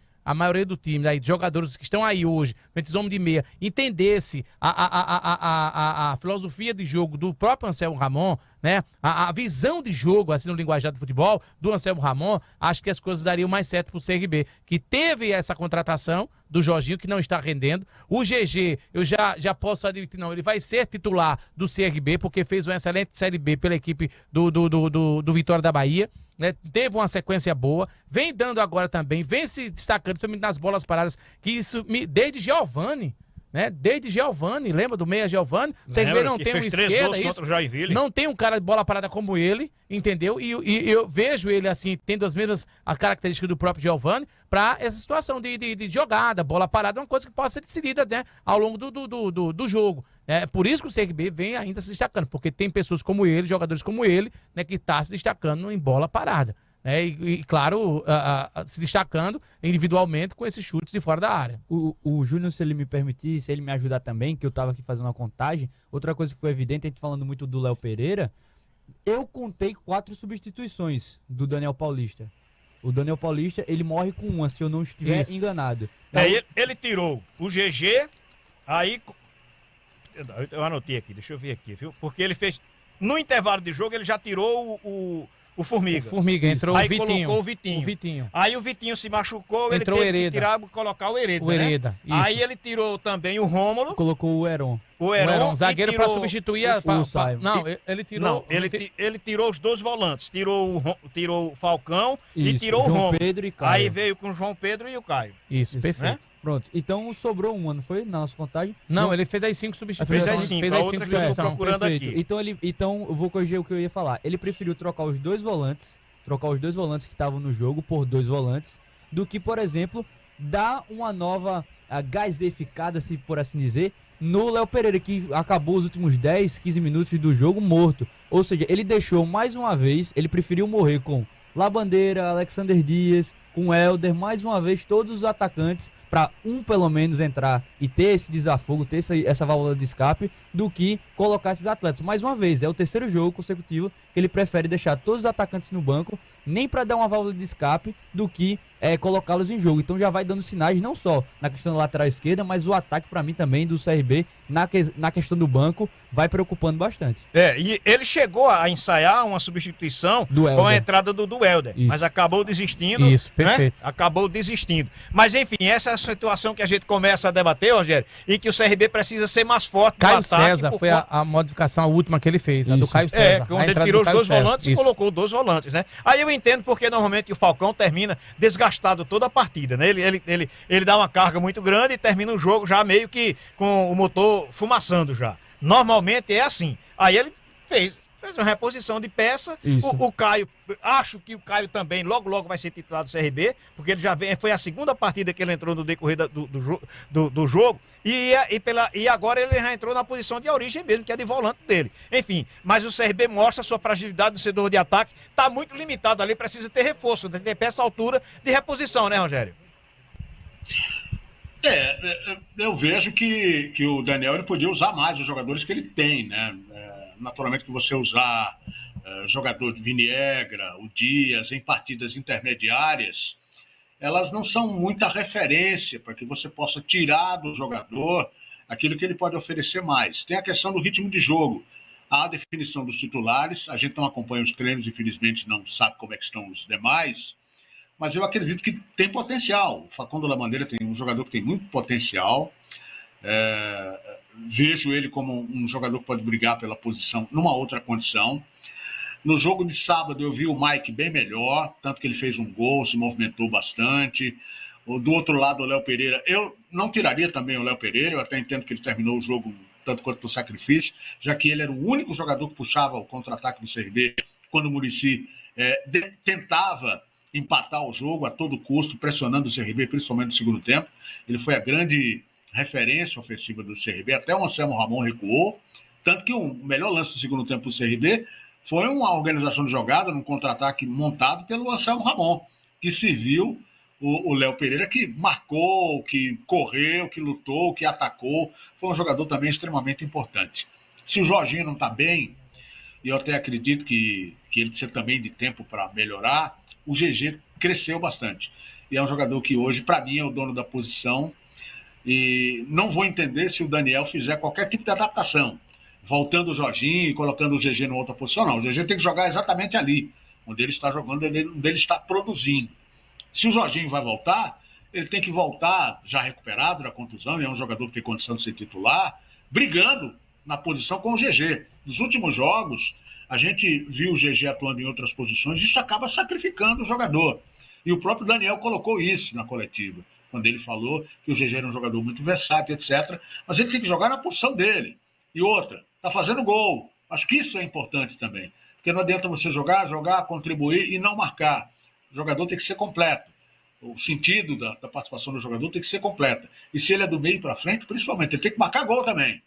S3: aí, jogadores que estão aí hoje, esses homens de meia, entendesse a filosofia de jogo do próprio Anselmo Ramon, né? A visão de jogo, assim, no linguajar do futebol, do Anselmo Ramon, acho que as coisas dariam mais certo pro CRB, que teve essa contratação do Jorginho, que não está rendendo. O GG, eu já posso admitir, não, ele vai ser titular do CRB, porque fez uma excelente Série B pela equipe do Vitória da Bahia. Né, teve uma sequência boa, vem dando agora também, vem se destacando, principalmente nas bolas paradas, que isso desde Giovani, né? Desde Giovani, lembra do meia Giovani? O CRB não tem um esquerda, isso, não tem um cara de bola parada como ele, entendeu? E eu vejo ele assim, tendo as mesmas características do próprio Giovani, para essa situação de jogada, bola parada, é uma coisa que pode ser decidida, né, ao longo do jogo. É por isso que o CRB vem ainda se destacando, porque tem pessoas como ele, jogadores como ele, né, que está se destacando em bola parada. E claro, se destacando individualmente com esses chutes de fora da área.
S2: O Júnior, se ele me permitir, se ele me ajudar também, que eu estava aqui fazendo uma contagem, outra coisa que foi evidente, a gente falando muito do Léo Pereira, eu contei 4 substituições do Daniel Paulista. O Daniel Paulista, ele morre com uma, se eu não estiver enganado.
S1: Ele tirou o GG, aí... Eu anotei aqui, deixa eu ver aqui, viu? Porque ele fez... No intervalo de jogo, ele já tirou o Formiga.
S3: O Formiga, entrou
S1: aí
S3: o Vitinho.
S1: Colocou o Vitinho. Aí o Vitinho se machucou,
S3: entrou
S1: ele teve que tirar, colocar o Hereda.
S3: Isso.
S1: Aí ele tirou também o Rômulo.
S2: Colocou o Heron.
S1: O Heron,
S3: zagueiro para substituir ele tirou...
S1: Não, ele tirou os 2 volantes. Tirou o Falcão e tirou o
S2: João
S1: Rômulo.
S2: Pedro e Caio.
S1: Aí veio com o João Pedro e o Caio.
S3: Isso, perfeito.
S1: Né?
S2: Pronto, então sobrou uma, não foi? Na nossa contagem?
S3: Não, ele fez as 5 substituições.
S1: Fez as 5, a outra que eu estou procurando aqui.
S2: Então eu vou corrigir o que eu ia falar. Ele preferiu trocar os 2 volantes que estavam no jogo por 2 volantes, do que, por exemplo, dar uma nova gaseificada, se por assim dizer, no Léo Pereira, que acabou os últimos 10, 15 minutos do jogo morto. Ou seja, ele deixou mais uma vez, ele preferiu morrer com Labandeira, Alexander Dias, com Helder, mais uma vez todos os atacantes, para pelo menos entrar e ter esse desafogo, ter essa válvula de escape, do que colocar esses atletas. Mais uma vez, é o 3º jogo consecutivo que ele prefere deixar todos os atacantes no banco, nem para dar uma válvula de escape, do que colocá-los em jogo. Então já vai dando sinais, não só na questão da lateral esquerda, mas o ataque, para mim, também do CRB, na questão do banco, vai preocupando bastante.
S1: E ele chegou a ensaiar uma substituição com a entrada do Helder, mas acabou desistindo.
S3: Isso, perfeito.
S1: Né? Acabou desistindo. Mas enfim, essa é a situação que a gente começa a debater, Rogério, e que o CRB precisa ser mais forte
S3: no ataque. Caio César foi a modificação, a última que ele fez, a do Caio César.
S1: Onde ele tirou os 2 volantes e colocou 2 volantes, né? Aí eu entendo porque normalmente o Falcão termina desgastado toda a partida, né? Ele dá uma carga muito grande e termina o jogo já meio que com o motor fumaçando já. Normalmente é assim. Aí ele fez uma reposição de peça. O Caio, acho que o Caio também logo vai ser titular do CRB, porque ele já foi a segunda partida que ele entrou no decorrer do jogo, e agora ele já entrou na posição de origem mesmo, que é de volante dele. Enfim, mas o CRB mostra a sua fragilidade no setor de ataque, está muito limitado ali, precisa ter reforço, ter peça à altura de reposição, né, Rogério?
S4: Eu vejo que o Daniel ele podia usar mais os jogadores que ele tem, né? Naturalmente que você usar jogador de Viniegra, o Dias, em partidas intermediárias, elas não são muita referência para que você possa tirar do jogador aquilo que ele pode oferecer mais. Tem a questão do ritmo de jogo, a definição dos titulares, a gente não acompanha os treinos, infelizmente não sabe como é que estão os demais, mas eu acredito que tem potencial. O Facundo Labandeira tem um jogador que tem muito potencial. Vejo ele como um jogador que pode brigar pela posição numa outra condição. No jogo de sábado eu vi o Mike bem melhor, tanto que ele fez um gol, se movimentou bastante. Do outro lado, o Léo Pereira, eu não tiraria também o Léo Pereira, eu até entendo que ele terminou o jogo tanto quanto por sacrifício, já que ele era o único jogador que puxava o contra-ataque do CRB quando o Muricy tentava empatar o jogo a todo custo, pressionando o CRB, principalmente no segundo tempo. Ele foi a grande referência ofensiva do CRB, até o Anselmo Ramon recuou, tanto que o melhor lance do segundo tempo do CRB foi uma organização de jogada num contra-ataque montado pelo Anselmo Ramon, que serviu o Léo Pereira, que marcou, que correu, que lutou, que atacou. Foi um jogador também extremamente importante. Se o Jorginho não está bem, e eu até acredito que ele precisa também de tempo para melhorar, o GG cresceu bastante. E é um jogador que hoje, para mim, é o dono da posição. E não vou entender se o Daniel fizer qualquer tipo de adaptação, voltando o Jorginho e colocando o GG em outra posição. Não, o GG tem que jogar exatamente ali, onde ele está jogando, onde ele está produzindo. Se o Jorginho vai voltar, ele tem que voltar já recuperado da contusão, e é um jogador que tem condição de ser titular, brigando na posição com o GG. Nos últimos jogos, a gente viu o GG atuando em outras posições, isso acaba sacrificando o jogador. E o próprio Daniel colocou isso na coletiva, quando ele falou que o GG era um jogador muito versátil, etc. Mas ele tem que jogar na posição dele. E outra, está fazendo gol. Acho que isso é importante também. Porque não adianta você jogar, contribuir e não marcar. O jogador tem que ser completo. O sentido da participação do jogador tem que ser completa. E se ele é do meio para frente, principalmente, ele tem que marcar gol também.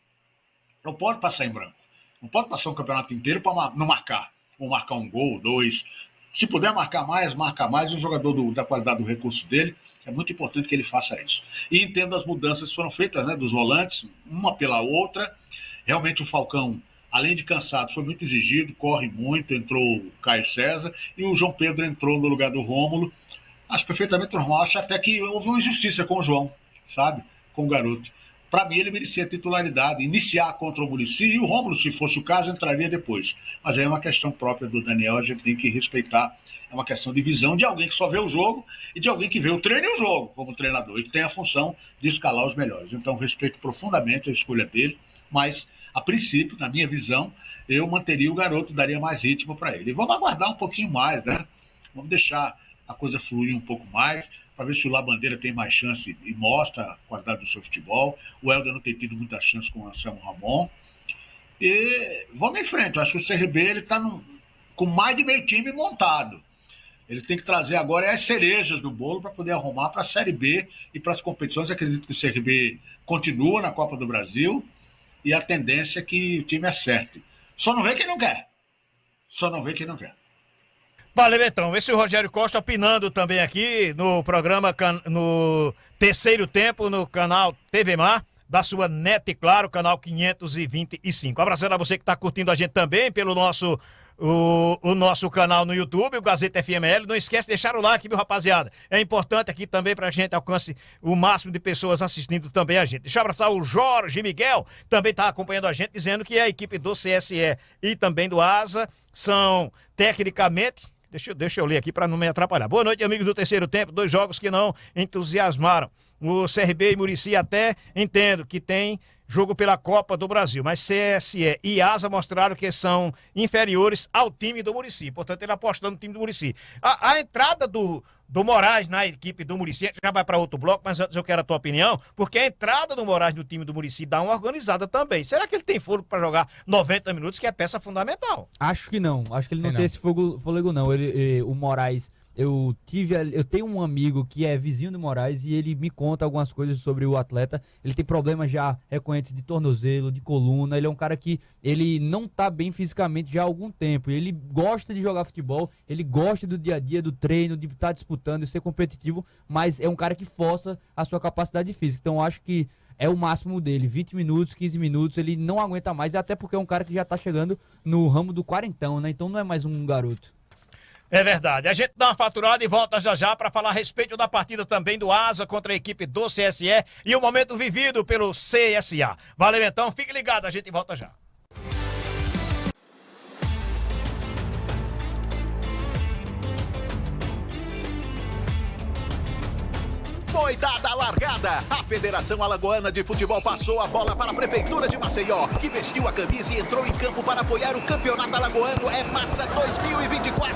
S4: Não pode passar em branco. Não pode passar um campeonato inteiro para não marcar. Ou marcar um gol, 2. Se puder marcar mais, marca mais. E o jogador da qualidade do recurso dele, é muito importante que ele faça isso. E entendo as mudanças que foram feitas, né, dos volantes, uma pela outra. Realmente o Falcão, além de cansado, foi muito exigido, corre muito, entrou o Caio César, e o João Pedro entrou no lugar do Rômulo. Acho perfeitamente normal, acho até que houve uma injustiça com o João, sabe? Com o garoto. Para mim, ele merecia titularidade, iniciar contra o Muricy, e o Rômulo, se fosse o caso, entraria depois. Mas aí é uma questão própria do Daniel, a gente tem que respeitar. É uma questão de visão de alguém que só vê o jogo e de alguém que vê o treino e o jogo como treinador, e que tem a função de escalar os melhores. Então, respeito profundamente a escolha dele, mas, a princípio, na minha visão, eu manteria o garoto, daria mais ritmo para ele. E vamos aguardar um pouquinho mais, né? Vamos deixar a coisa fluir um pouco mais, para ver se o Labandeira tem mais chance e mostra a qualidade do seu futebol. O Helder não tem tido muita chance com o Anselmo Ramon. E vamos em frente. Eu acho que o CRB está com mais de meio time montado. Ele tem que trazer agora as cerejas do bolo para poder arrumar para a Série B e para as competições. Eu acredito que o CRB continua na Copa do Brasil e a tendência é que o time acerte. Só não vê quem não quer.
S1: Valeu, então. Esse é o Rogério Costa opinando também aqui no programa, no terceiro tempo, no canal TV Mar, da sua NET, claro, canal 525. Abraçando a você que está curtindo a gente também pelo nosso canal no YouTube, o Gazeta FML. Não esquece de deixar o like, viu, rapaziada? É importante aqui também para a gente alcance o máximo de pessoas assistindo também a gente. Deixa eu abraçar o Jorge Miguel, também está acompanhando a gente, dizendo que a equipe do CSE e também do ASA são tecnicamente... Deixa eu ler aqui para não me atrapalhar. Boa noite, amigos do terceiro tempo. 2 jogos que não entusiasmaram. O CRB e Muricy até entendo que tem jogo pela Copa do Brasil, mas CSE e ASA mostraram que são inferiores ao time do Muricy. Portanto, ele apostando no time do Muricy. A entrada do do Moraes na equipe do Muricy, já vai para outro bloco, mas antes eu quero a tua opinião, porque a entrada do Moraes no time do Muricy dá uma organizada também. Será que ele tem fôlego para jogar 90 minutos, que é peça fundamental?
S2: Acho que não, acho que ele não tem esse fôlego não. O Moraes, eu tenho um amigo que é vizinho do Moraes e ele me conta algumas coisas sobre o atleta. Ele tem problemas já recorrentes de tornozelo, de coluna. Ele é um cara que ele não tá bem fisicamente já há algum tempo. Ele gosta de jogar futebol, ele gosta do dia a dia, do treino, de estar disputando, de ser competitivo, mas é um cara que força a sua capacidade física. Então eu acho que é o máximo dele, 20 minutos, 15 minutos, ele não aguenta mais, até porque é um cara que já tá chegando no ramo do quarentão, né? Então não é mais um garoto.
S1: É verdade. A gente dá uma faturada e volta já para falar a respeito da partida também do Asa contra a equipe do CSE e o momento vivido pelo CSA. Valeu então, fique ligado, a gente volta já.
S5: Foi dada a largada. A Federação Alagoana de Futebol passou a bola para a Prefeitura de Maceió, que vestiu a camisa e entrou em campo para apoiar o Campeonato Alagoano É Massa 2024.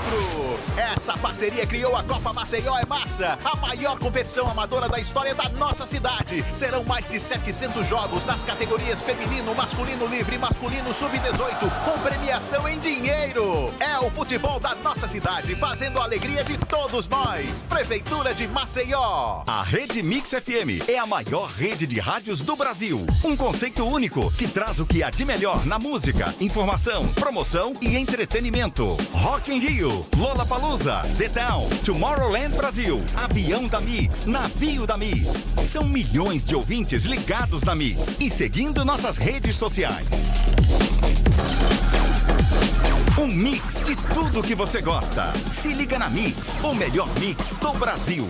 S5: Essa parceria criou a Copa Maceió É Massa, a maior competição amadora da história da nossa cidade. Serão mais de 700 jogos nas categorias feminino, masculino livre, masculino sub-18, com premiação em dinheiro. É o futebol da nossa cidade, fazendo a alegria de todos nós. Prefeitura de Maceió.
S6: A Rede Mix FM é a maior rede de rádios do Brasil. Um conceito único que traz o que há de melhor na música, informação, promoção e entretenimento. Rock in Rio, Lollapalooza, The Town, Tomorrowland Brasil, Avião da Mix, Navio da Mix. São milhões de ouvintes ligados na Mix e seguindo nossas redes sociais. Um mix de tudo que você gosta. Se liga na Mix, o melhor mix do Brasil.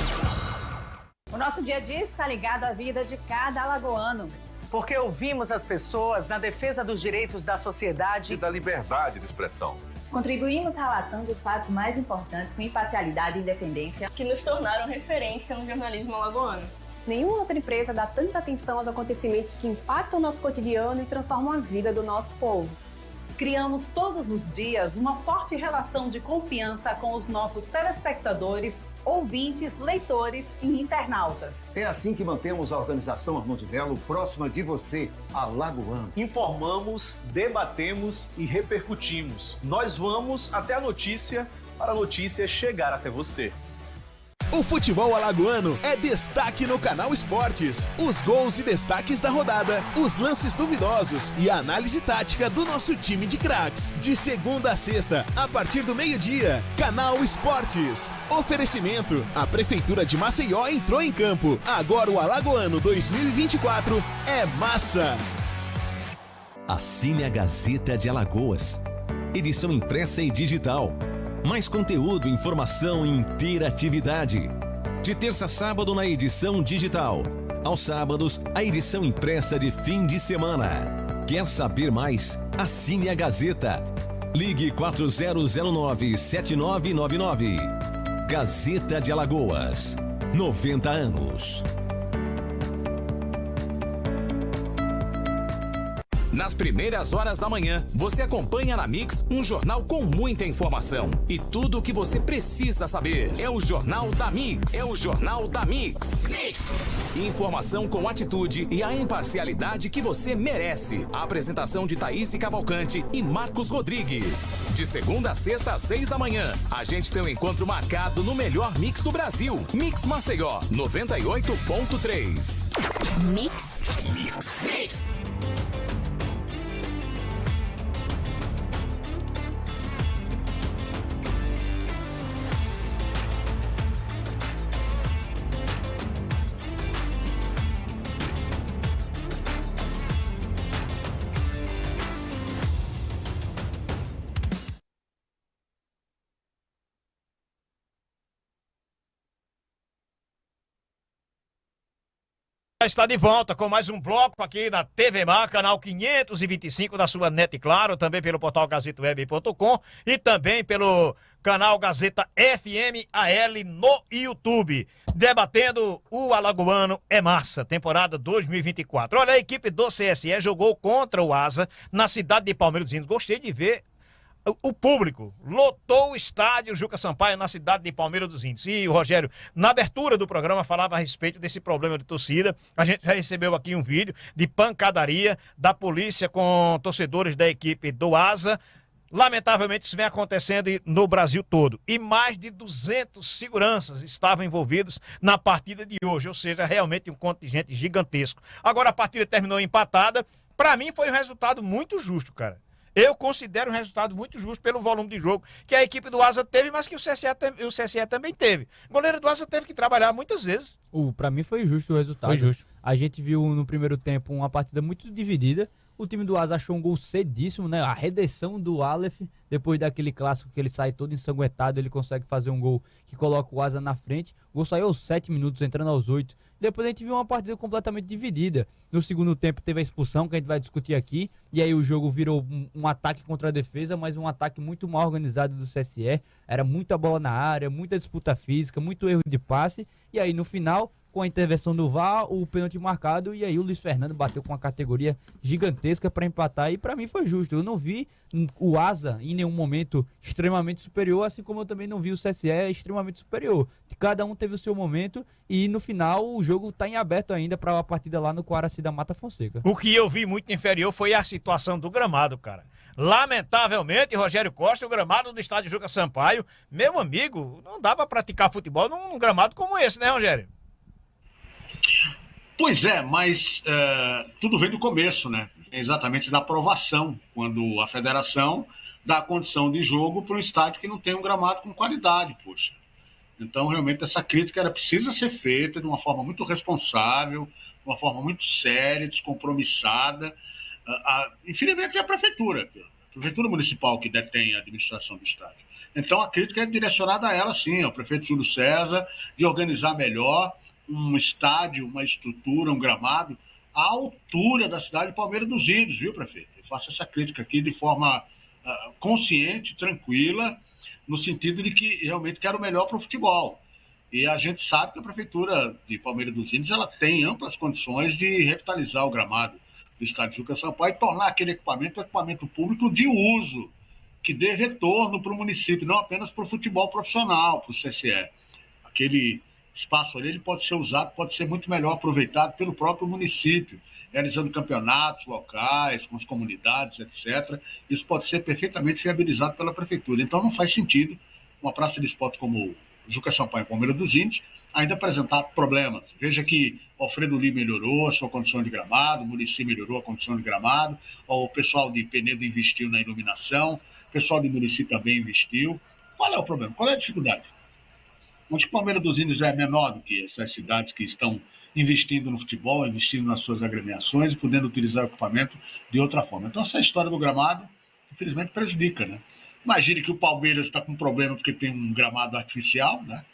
S7: O nosso dia a dia está ligado à vida de cada alagoano.
S8: Porque ouvimos as pessoas na defesa dos direitos da sociedade
S9: e da liberdade de expressão.
S7: Contribuímos relatando os fatos mais importantes com imparcialidade e independência
S10: que nos tornaram referência no jornalismo alagoano.
S11: Nenhuma outra empresa dá tanta atenção aos acontecimentos que impactam o nosso cotidiano e transformam a vida do nosso povo.
S12: Criamos todos os dias uma forte relação de confiança com os nossos telespectadores, ouvintes, leitores e internautas.
S13: É assim que mantemos a organização Armando de Melo próxima de você, alagoano.
S14: Informamos, debatemos e repercutimos. Nós vamos até a notícia para a notícia chegar até você.
S15: O futebol alagoano é destaque no Canal Esportes. Os gols e destaques da rodada, os lances duvidosos e a análise tática do nosso time de craques. De segunda a sexta, a partir do meio-dia, Canal Esportes. Oferecimento: a Prefeitura de Maceió entrou em campo. Agora o Alagoano 2024 é massa.
S16: Assine a Gazeta de Alagoas. Edição impressa e digital. Mais conteúdo, informação e interatividade. De terça a sábado na edição digital. Aos sábados, a edição impressa de fim de semana. Quer saber mais? Assine a Gazeta. Ligue 4009-7999. Gazeta de Alagoas. 90 anos.
S17: Nas primeiras horas da manhã, você acompanha na Mix um jornal com muita informação. E tudo o que você precisa saber. É o Jornal da Mix. É o Jornal da Mix. Informação com atitude e a imparcialidade que você merece. A apresentação de Thaís Cavalcante e Marcos Rodrigues. De segunda a sexta às 6 da manhã, a gente tem um encontro marcado no melhor mix do Brasil. Mix Maceió, 98.3.
S20: Mix.
S17: Mix. Mix.
S1: Está de volta com mais um bloco aqui na TV Mar, canal 525 da sua NET, claro, também pelo portal gazetaweb.com e também pelo canal Gazeta FM AL no YouTube, debatendo o Alagoano é Massa, temporada 2024. Olha, a equipe do CSE jogou contra o Asa na cidade de Palmeiras dos Índios. Gostei de ver o público lotou o estádio Juca Sampaio na cidade de Palmeira dos Índios. E o Rogério, na abertura do programa, falava a respeito desse problema de torcida. A gente já recebeu aqui um vídeo de pancadaria da polícia com torcedores da equipe do Asa. Lamentavelmente, isso vem acontecendo no Brasil todo. E mais de 200 seguranças estavam envolvidos na partida de hoje. Ou seja, realmente um contingente gigantesco. Agora a partida terminou empatada. Para mim foi um resultado muito justo, cara. Eu considero um resultado muito justo pelo volume de jogo que a equipe do Asa teve, mas que o CSE também teve. O goleiro do Asa teve que trabalhar muitas vezes.
S2: Pra mim foi justo o resultado.
S3: Foi justo.
S2: A gente viu no primeiro tempo uma partida muito dividida. O time do Asa achou um gol cedíssimo, né? A redenção do Aleph, depois daquele clássico que ele sai todo ensanguentado, ele consegue fazer um gol que coloca o Asa na frente. O gol saiu aos 7 minutos, entrando aos 8. Depois a gente viu uma partida completamente dividida. No segundo tempo teve a expulsão, que a gente vai discutir aqui. E aí o jogo virou um ataque contra a defesa, mas um ataque muito mal organizado do CSE. Era muita bola na área, muita disputa física, muito erro de passe. E aí no final, com a intervenção do VAR, o pênalti marcado. E aí o Luiz Fernando bateu com uma categoria gigantesca para empatar. E para mim foi justo. Eu não vi o Asa em nenhum momento extremamente superior, assim como eu também não vi o CSE extremamente superior. Cada um teve o seu momento e no final o jogo está em aberto ainda para a partida lá no Coaraci da Mata Fonseca.
S1: O que eu vi muito inferior foi a situação do gramado, cara. Lamentavelmente, Rogério Costa, o gramado do estádio Juca Sampaio, meu amigo, não dá para praticar futebol num gramado como esse, né, Rogério?
S4: Pois é, mas tudo vem do começo, né? Exatamente da aprovação, quando a federação dá a condição de jogo para um estádio que não tem um gramado com qualidade, poxa. Então, realmente, essa crítica precisa ser feita de uma forma muito responsável, de uma forma muito séria, descompromissada. Infelizmente, é a prefeitura municipal que detém a administração do estádio. Então, a crítica é direcionada a ela, sim, ao prefeito Júlio César, de organizar melhor um estádio, uma estrutura, um gramado, à altura da cidade de Palmeira dos Índios, viu, prefeito? Eu faço essa crítica aqui de forma consciente, tranquila, no sentido de que realmente quero o melhor para o futebol. E a gente sabe que a prefeitura de Palmeira dos Índios ela tem amplas condições de revitalizar o gramado do estádio Juca Sampaio e tornar aquele equipamento um equipamento público de uso, que dê retorno para o município, não apenas para o futebol profissional, para o CSE. Aquele espaço ali ele pode ser usado, pode ser muito melhor aproveitado pelo próprio município, realizando campeonatos locais, com as comunidades, etc. Isso pode ser perfeitamente viabilizado pela prefeitura. Então não faz sentido uma praça de esportes como o Juca Sampaio, Palmeira dos Índios, ainda apresentar problemas. Veja que o Alfredo Lee melhorou a sua condição de gramado, o município melhorou a condição de gramado, o pessoal de Penedo investiu na iluminação, o pessoal do município também investiu. Qual é o problema? Qual é a dificuldade? Onde Palmeira dos Índios é menor do que essas cidades que estão investindo no futebol, investindo nas suas agremiações e podendo utilizar o equipamento de outra forma. Então, essa história do gramado, infelizmente, prejudica, né? Imagine que o Palmeiras está com problema porque tem um gramado artificial, né?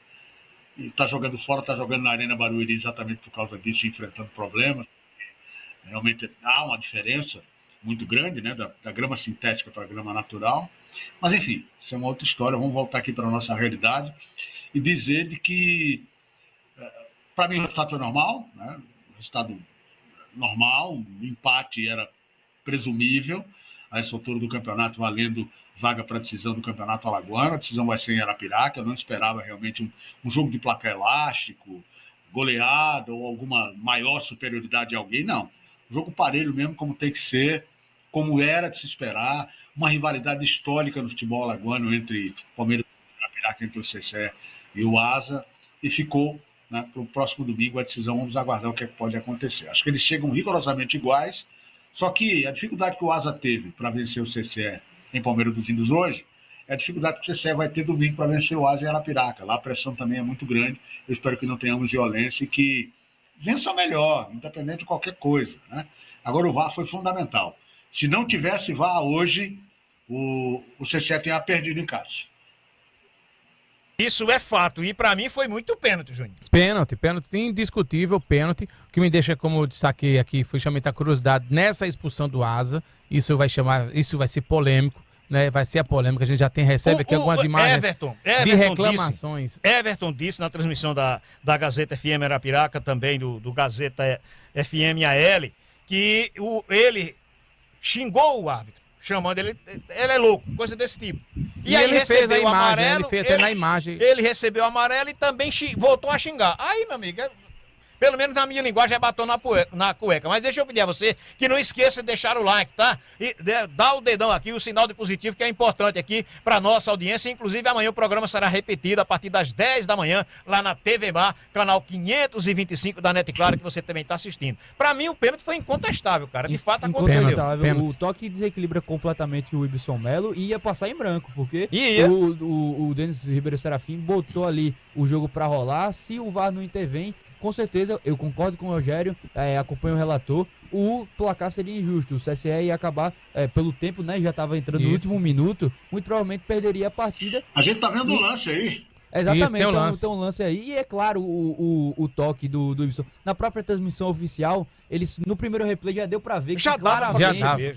S4: E está jogando fora, está jogando na Arena Barueri exatamente por causa disso, enfrentando problemas. Realmente há uma diferença muito grande, né? Da grama sintética para a grama natural. Mas, enfim, isso é uma outra história. Vamos voltar aqui para a nossa realidade e dizer de que, para mim, o resultado foi normal, né? O resultado normal, o empate era presumível, a essa altura do campeonato valendo vaga para a decisão do campeonato alagoano, a decisão vai ser em Arapiraca, eu não esperava realmente um jogo de placar elástico, goleada ou alguma maior superioridade de alguém, não. Jogo parelho mesmo, como tem que ser, como era de se esperar, uma rivalidade histórica no futebol alagoano entre Palmeiras e Arapiraca, entre o CSE e o Asa, e ficou, né, para o próximo domingo a decisão, vamos aguardar o que pode acontecer. Acho que eles chegam rigorosamente iguais, só que a dificuldade que o Asa teve para vencer o CSE em Palmeiras dos Índios hoje, é a dificuldade que o CSE vai ter domingo para vencer o Asa em Arapiraca. Lá a pressão também é muito grande, eu espero que não tenhamos violência e que vença melhor, independente de qualquer coisa, né? Agora o VAR foi fundamental. Se não tivesse VAR hoje, o CSE tinha perdido em casa.
S1: Isso é fato, e para mim foi muito pênalti, Júnior.
S3: Pênalti, indiscutível, pênalti. O que me deixa, como eu destaquei aqui, foi chamar a curiosidade nessa expulsão do Asa. Isso vai ser polêmico, né? Vai ser a polêmica. A gente já recebe aqui algumas imagens de reclamações.
S1: Everton disse na transmissão da Gazeta FM Arapiraca, também do Gazeta FM AL, que ele xingou o árbitro. chamando ele é louco, coisa desse tipo.
S3: E aí ele fez a imagem, ele fez até na imagem.
S1: Ele recebeu o amarelo e também voltou a xingar. Aí, meu amigo, pelo menos na minha linguagem, é batom na cueca. Mas deixa eu pedir a você que não esqueça de deixar o like, tá? E dá o dedão aqui, o sinal de positivo, que é importante aqui para nossa audiência. Inclusive, amanhã o programa será repetido a partir das 10 da manhã, lá na TV Bar, canal 525 da Net Claro, que você também está assistindo. Para mim, o pênalti foi incontestável, cara. De fato, aconteceu.
S2: O toque desequilibra completamente o Ibson Melo e ia passar em branco, porque o Denis Ribeiro Serafim botou ali o jogo para rolar. Se o VAR não intervém, com certeza, eu concordo com o Rogério, acompanho o relator, o placar seria injusto. O CSE ia acabar, pelo tempo, né? Já estava entrando no último minuto, muito provavelmente perderia a partida.
S4: A gente tá vendo um lance aí.
S2: Exatamente, tem um lance aí. E é claro, o toque do Ibson. Na própria transmissão oficial, eles no primeiro replay já deu pra ver que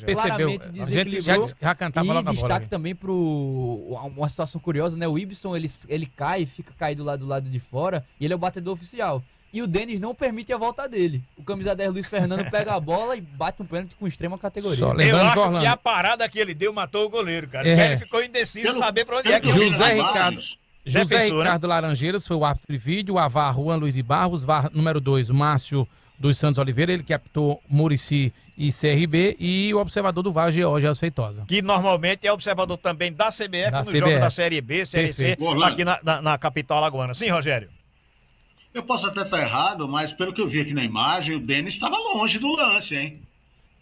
S3: percebeu. A gente já cantava logo a bola.
S2: E destaque também para uma situação curiosa, né? O Ibson, ele cai, fica caído lá do lado de fora, e ele é o batedor oficial. E o Denis não permite a volta dele. O camisa 10 Luiz Fernando pega a bola e bate um pênalti com extrema categoria.
S1: Eu acho que a parada que ele deu matou o goleiro, cara. Ele ficou indeciso de saber pra onde é que
S3: José Ricardo Laranjeiras foi o árbitro de vídeo, a VAR Juan Luiz de Barros, VAR número 2, Márcio dos Santos Oliveira, ele que apitou Muricy e CRB, e o observador do VAR, George Feitosa.
S1: Que normalmente é observador também da CBF no jogo da Série B, Série C, aqui na capital alagoana. Sim, Rogério?
S4: Eu posso até estar errado, mas pelo que eu vi aqui na imagem, o Denis estava longe do lance, hein?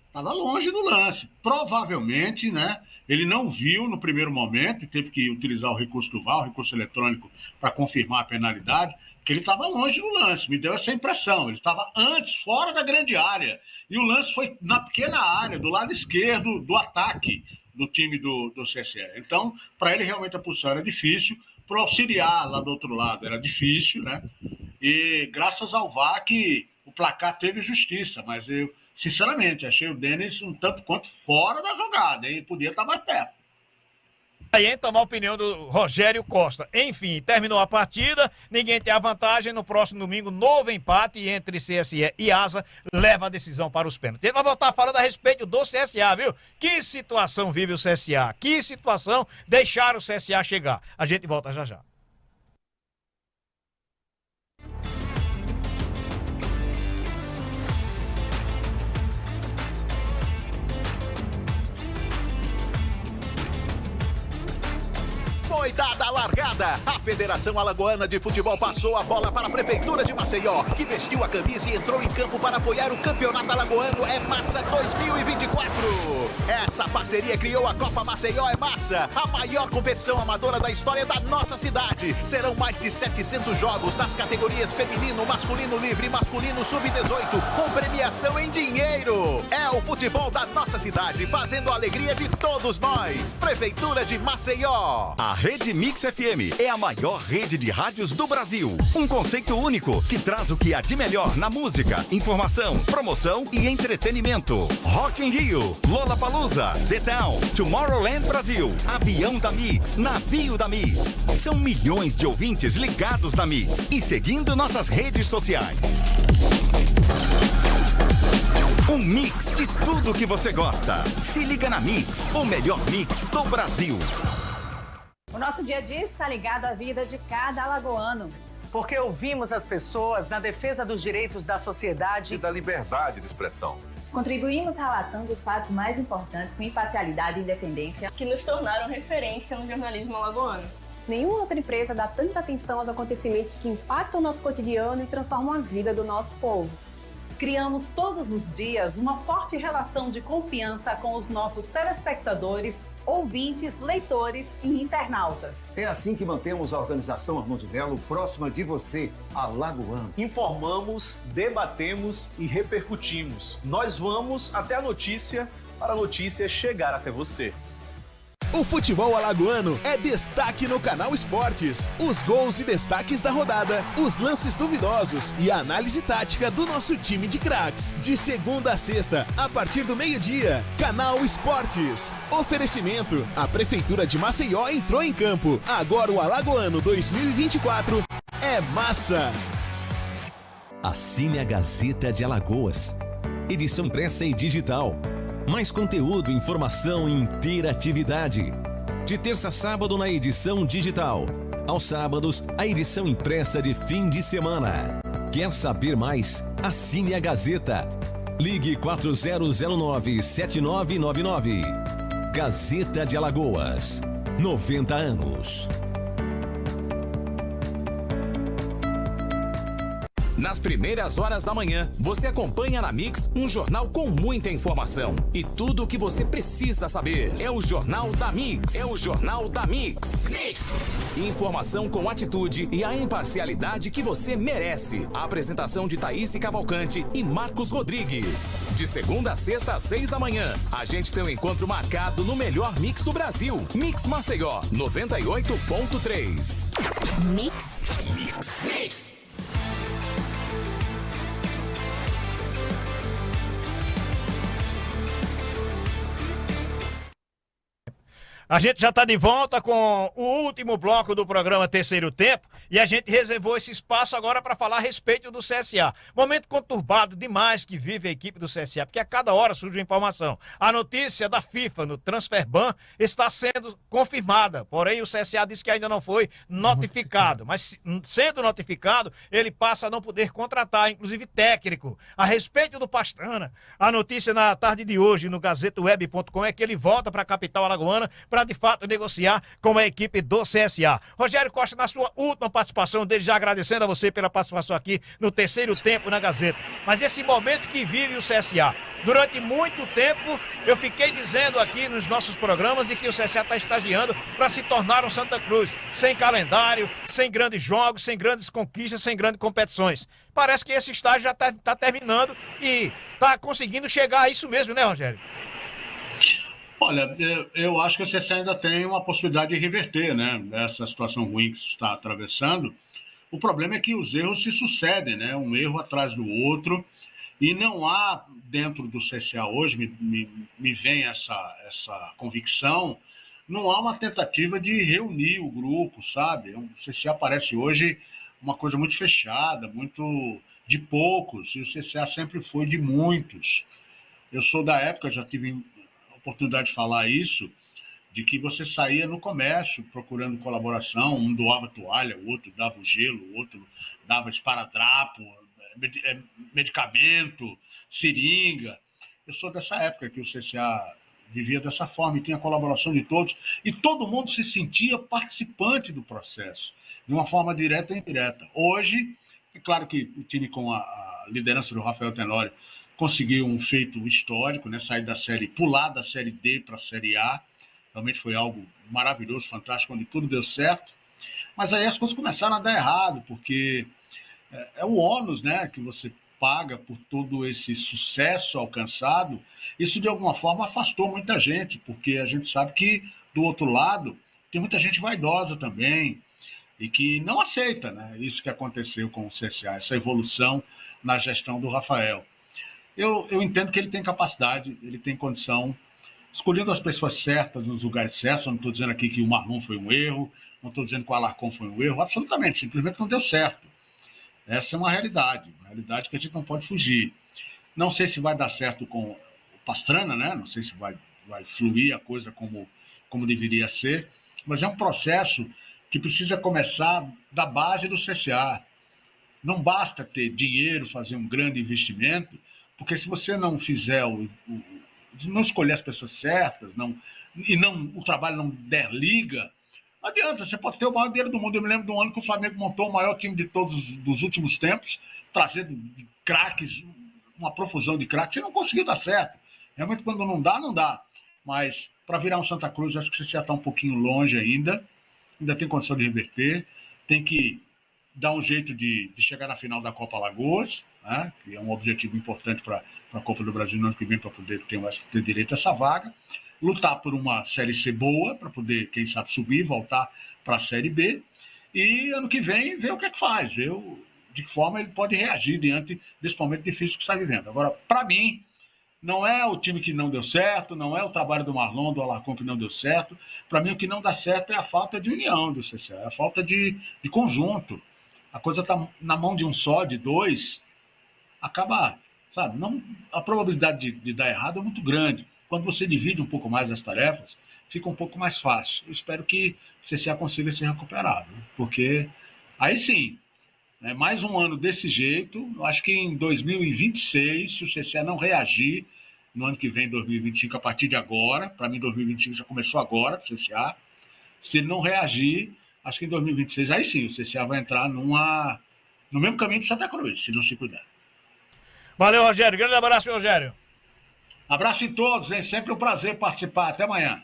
S4: Estava longe do lance. Provavelmente, né? Ele não viu no primeiro momento e teve que utilizar o recurso do VAR, o recurso eletrônico, para confirmar a penalidade, que ele estava longe do lance. Me deu essa impressão. Ele estava antes, fora da grande área. E o lance foi na pequena área, do lado esquerdo do ataque do time do CSE. Então, para ele, realmente a posição era difícil. Para auxiliar lá do outro lado era difícil, né? E graças ao VAR que o placar teve justiça, mas eu, sinceramente, achei o Denis um tanto quanto fora da jogada, e podia estar mais perto.
S1: Aí então a opinião do Rogério Costa. Enfim, terminou a partida, ninguém tem a vantagem. No próximo domingo, novo empate entre CSE e Asa leva a decisão para os pênaltis. A gente vai voltar falando a respeito do CSA, viu? Que situação vive o CSA? Que situação deixaram o CSA chegar? A gente volta já já.
S5: Foi dada a largada. A Federação Alagoana de Futebol passou a bola para a Prefeitura de Maceió, que vestiu a camisa e entrou em campo para apoiar o Campeonato Alagoano É Massa 2024. Essa parceria criou a Copa Maceió É Massa, a maior competição amadora da história da nossa cidade. Serão mais de 700 jogos nas categorias feminino, masculino livre e masculino sub-18, com premiação em dinheiro. É o futebol da nossa cidade, fazendo a alegria de todos nós. Prefeitura de Maceió.
S6: A Rede Mix FM é a maior rede de rádios do Brasil. Um conceito único que traz o que há de melhor na música, informação, promoção e entretenimento. Rock in Rio, Lollapalooza, The Town, Tomorrowland Brasil, Avião da Mix, Navio da Mix. São milhões de ouvintes ligados na Mix e seguindo nossas redes sociais. Um mix de tudo que você gosta. Se liga na Mix, o melhor mix do Brasil.
S7: O nosso dia a dia está ligado à vida de cada alagoano.
S8: Porque ouvimos as pessoas na defesa dos direitos da sociedade
S9: e da liberdade de expressão.
S7: Contribuímos relatando os fatos mais importantes com imparcialidade e independência
S10: que nos tornaram referência no jornalismo alagoano.
S11: Nenhuma outra empresa dá tanta atenção aos acontecimentos que impactam o nosso cotidiano e transformam a vida do nosso povo.
S12: Criamos todos os dias uma forte relação de confiança com os nossos telespectadores, ouvintes, leitores e internautas.
S13: É assim que mantemos a organização Armando Melo próxima de você, alagoano.
S14: Informamos, debatemos e repercutimos. Nós vamos até a notícia para a notícia chegar até você.
S15: O futebol alagoano é destaque no Canal Esportes. Os gols e destaques da rodada, os lances duvidosos e a análise tática do nosso time de craques. De segunda a sexta, a partir do meio-dia. Canal Esportes. Oferecimento: a Prefeitura de Maceió entrou em campo. Agora o Alagoano 2024 é massa.
S16: Assine a Gazeta de Alagoas. Edição impressa e digital. Mais conteúdo, informação e interatividade. De terça a sábado na edição digital. Aos sábados, a edição impressa de fim de semana. Quer saber mais? Assine a Gazeta. Ligue 4009-7999. Gazeta de Alagoas. 90 anos.
S17: Nas primeiras horas da manhã, você acompanha na Mix um jornal com muita informação. E tudo o que você precisa saber. É o Jornal da Mix. É o Jornal da Mix. Informação com atitude e a imparcialidade que você merece. A apresentação de Thaís Cavalcante e Marcos Rodrigues. De segunda a sexta às 6 da manhã, a gente tem um encontro marcado no melhor mix do Brasil. Mix Maceió, 98.3.
S20: Mix.
S1: A gente já está de volta com o último bloco do programa Terceiro Tempo e a gente reservou esse espaço agora para falar a respeito do CSA. Momento conturbado demais que vive a equipe do CSA, porque a cada hora surge informação. A notícia da FIFA no Transferban está sendo confirmada, porém o CSA disse que ainda não foi notificado, mas sendo notificado, ele passa a não poder contratar, inclusive técnico. A respeito do Pastrana, a notícia na tarde de hoje no gazetaweb.com é que ele volta para a capital alagoana para de fato negociar com a equipe do CSA. Rogério Costa, na sua última participação dele, já agradecendo a você pela participação aqui no Terceiro Tempo na Gazeta. Mas esse momento que vive o CSA, durante muito tempo eu fiquei dizendo aqui nos nossos programas de que o CSA está estagiando para se tornar um Santa Cruz, sem calendário, sem grandes jogos, sem grandes conquistas, sem grandes competições. Parece que esse estágio já está terminando e está conseguindo chegar a isso mesmo, né, Rogério?
S4: Olha, eu acho que o CSA ainda tem uma possibilidade de reverter, né, essa situação ruim que está atravessando. O problema é que os erros se sucedem, né, um erro atrás do outro, e não há dentro do CSA hoje, me vem essa convicção, não há uma tentativa de reunir o grupo, sabe? O CSA parece hoje uma coisa muito fechada, muito de poucos, e o CSA sempre foi de muitos. Eu sou da época, já tive oportunidade de falar isso, de que você saía no comércio procurando colaboração, um doava toalha, o outro dava o gelo, o outro dava esparadrapo, medicamento, seringa. Eu sou dessa época que o CSA vivia dessa forma e tinha a colaboração de todos, e todo mundo se sentia participante do processo, de uma forma direta ou indireta. Hoje, é claro que o time com a liderança do Rafael Tenório conseguiu um feito histórico, né? Sair da série, pular da série D para a série A. Realmente foi algo maravilhoso, fantástico, onde tudo deu certo. Mas aí as coisas começaram a dar errado, porque é o ônus, né, que você paga por todo esse sucesso alcançado. Isso, de alguma forma, afastou muita gente, porque a gente sabe que, do outro lado, tem muita gente vaidosa também e que não aceita, né, isso que aconteceu com o CSA, essa evolução na gestão do Rafael. Eu entendo que ele tem capacidade, ele tem condição, escolhendo as pessoas certas, nos lugares certos. Eu não estou dizendo aqui que o Marlon foi um erro, não estou dizendo que o Alarcon foi um erro, absolutamente, simplesmente não deu certo. Essa é uma realidade que a gente não pode fugir. Não sei se vai dar certo com o Pastrana, né? Não sei se vai fluir a coisa como deveria ser, mas é um processo que precisa começar da base do CSA. Não basta ter dinheiro, fazer um grande investimento, porque se você não fizer não escolher as pessoas certas, o trabalho não der liga, não adianta, você pode ter o maior dinheiro do mundo. Eu me lembro de um ano que o Flamengo montou o maior time de todos dos últimos tempos, trazendo craques, uma profusão de craques, e não conseguiu dar certo. Realmente, quando não dá. Mas, para virar um Santa Cruz, acho que você já está um pouquinho longe ainda tem condição de reverter, tem que dar um jeito de chegar na final da Copa Alagoas, né, que é um objetivo importante para a Copa do Brasil no ano que vem, para poder ter direito a essa vaga, lutar por uma Série C boa, para poder, quem sabe, subir, voltar para a Série B, e ano que vem ver o que é que faz, ver de que forma ele pode reagir diante desse momento difícil que está vivendo. Agora, para mim, não é o time que não deu certo, não é o trabalho do Marlon, do Alarcon que não deu certo. Para mim, o que não dá certo é a falta de união do CSA, é a falta de conjunto. A coisa está na mão de um só, de dois, acaba sabe? Não, a probabilidade de dar errado é muito grande. Quando você divide um pouco mais as tarefas, fica um pouco mais fácil. Eu espero que o CSA consiga se recuperar, viu? Porque aí sim, né, mais um ano desse jeito, eu acho que em 2026, se o CSA não reagir, no ano que vem, 2025, a partir de agora, para mim 2025 já começou agora, para o CSA, se ele não reagir, acho que em 2026, aí sim, o CSA vai entrar no mesmo caminho de Santa Cruz, se não se cuidar.
S1: Valeu, Rogério. Grande abraço, Rogério.
S4: Abraço em todos, hein? Sempre um prazer participar. Até amanhã.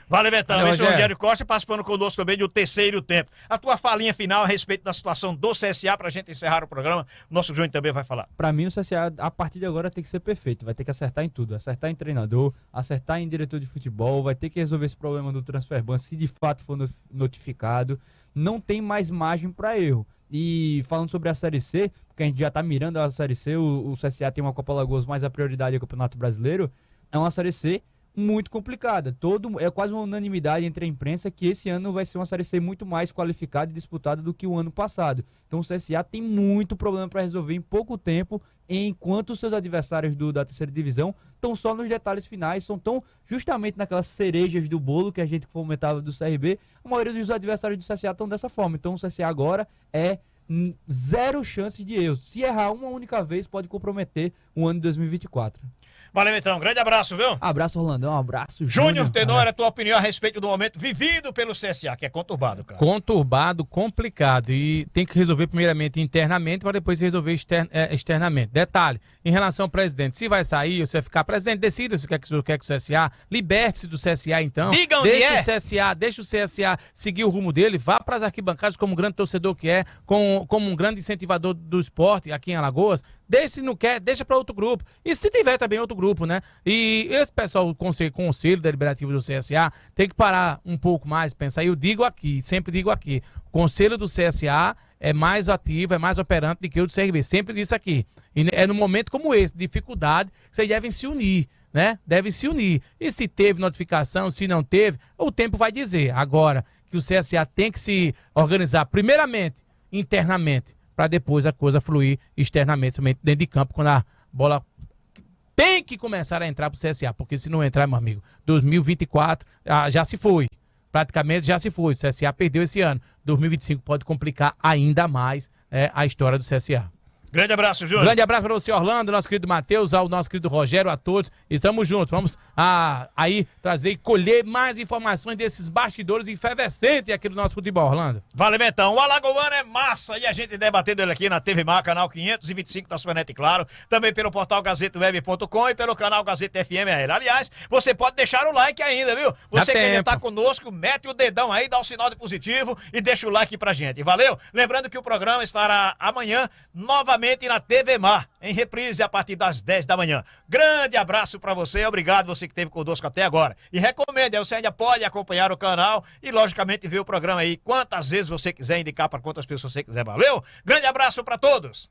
S1: Valeu, então.
S3: Valeu,
S1: Esse é o Rogério Costa participando conosco também do terceiro tempo. A tua falinha final a respeito da situação do CSA pra gente encerrar o programa. Nosso Júnior também vai falar.
S2: Pra mim, o CSA, a partir de agora, tem que ser perfeito. Vai ter que acertar em tudo. Acertar em treinador, acertar em diretor de futebol, vai ter que resolver esse problema do transfer ban, se de fato for notificado. Não tem mais margem pra erro. E falando sobre a Série C, porque a gente já tá mirando a Série C, o CSA tem uma Copa Alagoas, mas a prioridade é o Campeonato Brasileiro, é uma Série C muito complicada. É quase uma unanimidade entre a imprensa que esse ano vai ser uma Série C muito mais qualificada e disputada do que o ano passado. Então o CSA tem muito problema para resolver em pouco tempo, enquanto os seus adversários da terceira divisão estão só nos detalhes finais, estão justamente naquelas cerejas do bolo que a gente comentava do CRB. A maioria dos adversários do CSA estão dessa forma. Então o CSA agora é zero chance de erro. Se errar uma única vez, pode comprometer o ano de 2024.
S1: Valeu, então. Grande abraço, viu?
S2: Abraço, Orlandão. Abraço,
S1: Júnior Tenório, a tua opinião a respeito do momento vivido pelo CSA, que é conturbado, cara.
S3: Conturbado, complicado. E tem que resolver primeiramente internamente para depois resolver externamente. Detalhe, em relação ao presidente, se vai sair ou se vai ficar, presidente, decida se quer que o CSA, liberte-se do CSA então.
S1: Diga onde
S3: Deixa o CSA seguir o rumo dele, vá para as arquibancadas como um grande torcedor que é, como um grande incentivador do esporte aqui em Alagoas. Deixa, se não quer, deixa para outro grupo. E se tiver também outro grupo, né? E esse pessoal, o conselho deliberativo do CSA, tem que parar um pouco mais, pensar. Eu digo aqui, sempre digo aqui, o conselho do CSA é mais ativo, é mais operante do que o do CRB. Sempre disse aqui. E é no momento como esse, dificuldade, que vocês devem se unir, né? Devem se unir. E se teve notificação, se não teve, o tempo vai dizer. Agora, que o CSA tem que se organizar, primeiramente, internamente, para depois a coisa fluir externamente, somente dentro de campo, quando a bola tem que começar a entrar para o CSA, porque se não entrar, meu amigo, 2024 já se foi, praticamente já se foi, o CSA perdeu esse ano, 2025 pode complicar ainda mais a história do CSA.
S1: Grande abraço, Júnior.
S3: Grande abraço para você, Orlando, nosso querido Matheus, ao nosso querido Rogério, a todos. Estamos juntos. Vamos aí trazer e colher mais informações desses bastidores efervescentes aqui do nosso futebol, Orlando.
S1: Valeu, então. O Alagoano é massa e a gente debatendo ele aqui na TV Mar, canal 525 da sua net, claro. Também pelo portal gazetaweb.com e pelo canal Gazeta FM. Aliás, você pode deixar o like ainda, viu? Você que ainda tá conosco, mete o dedão aí, dá um sinal de positivo e deixa o like pra gente. Valeu? Lembrando que o programa estará amanhã novamente na TV Mar, em reprise a partir das 10 da manhã. Grande abraço para você, obrigado você que esteve conosco até agora. E recomende, você ainda pode acompanhar o canal e logicamente ver o programa aí quantas vezes você quiser, indicar para quantas pessoas você quiser. Valeu? Grande abraço para todos.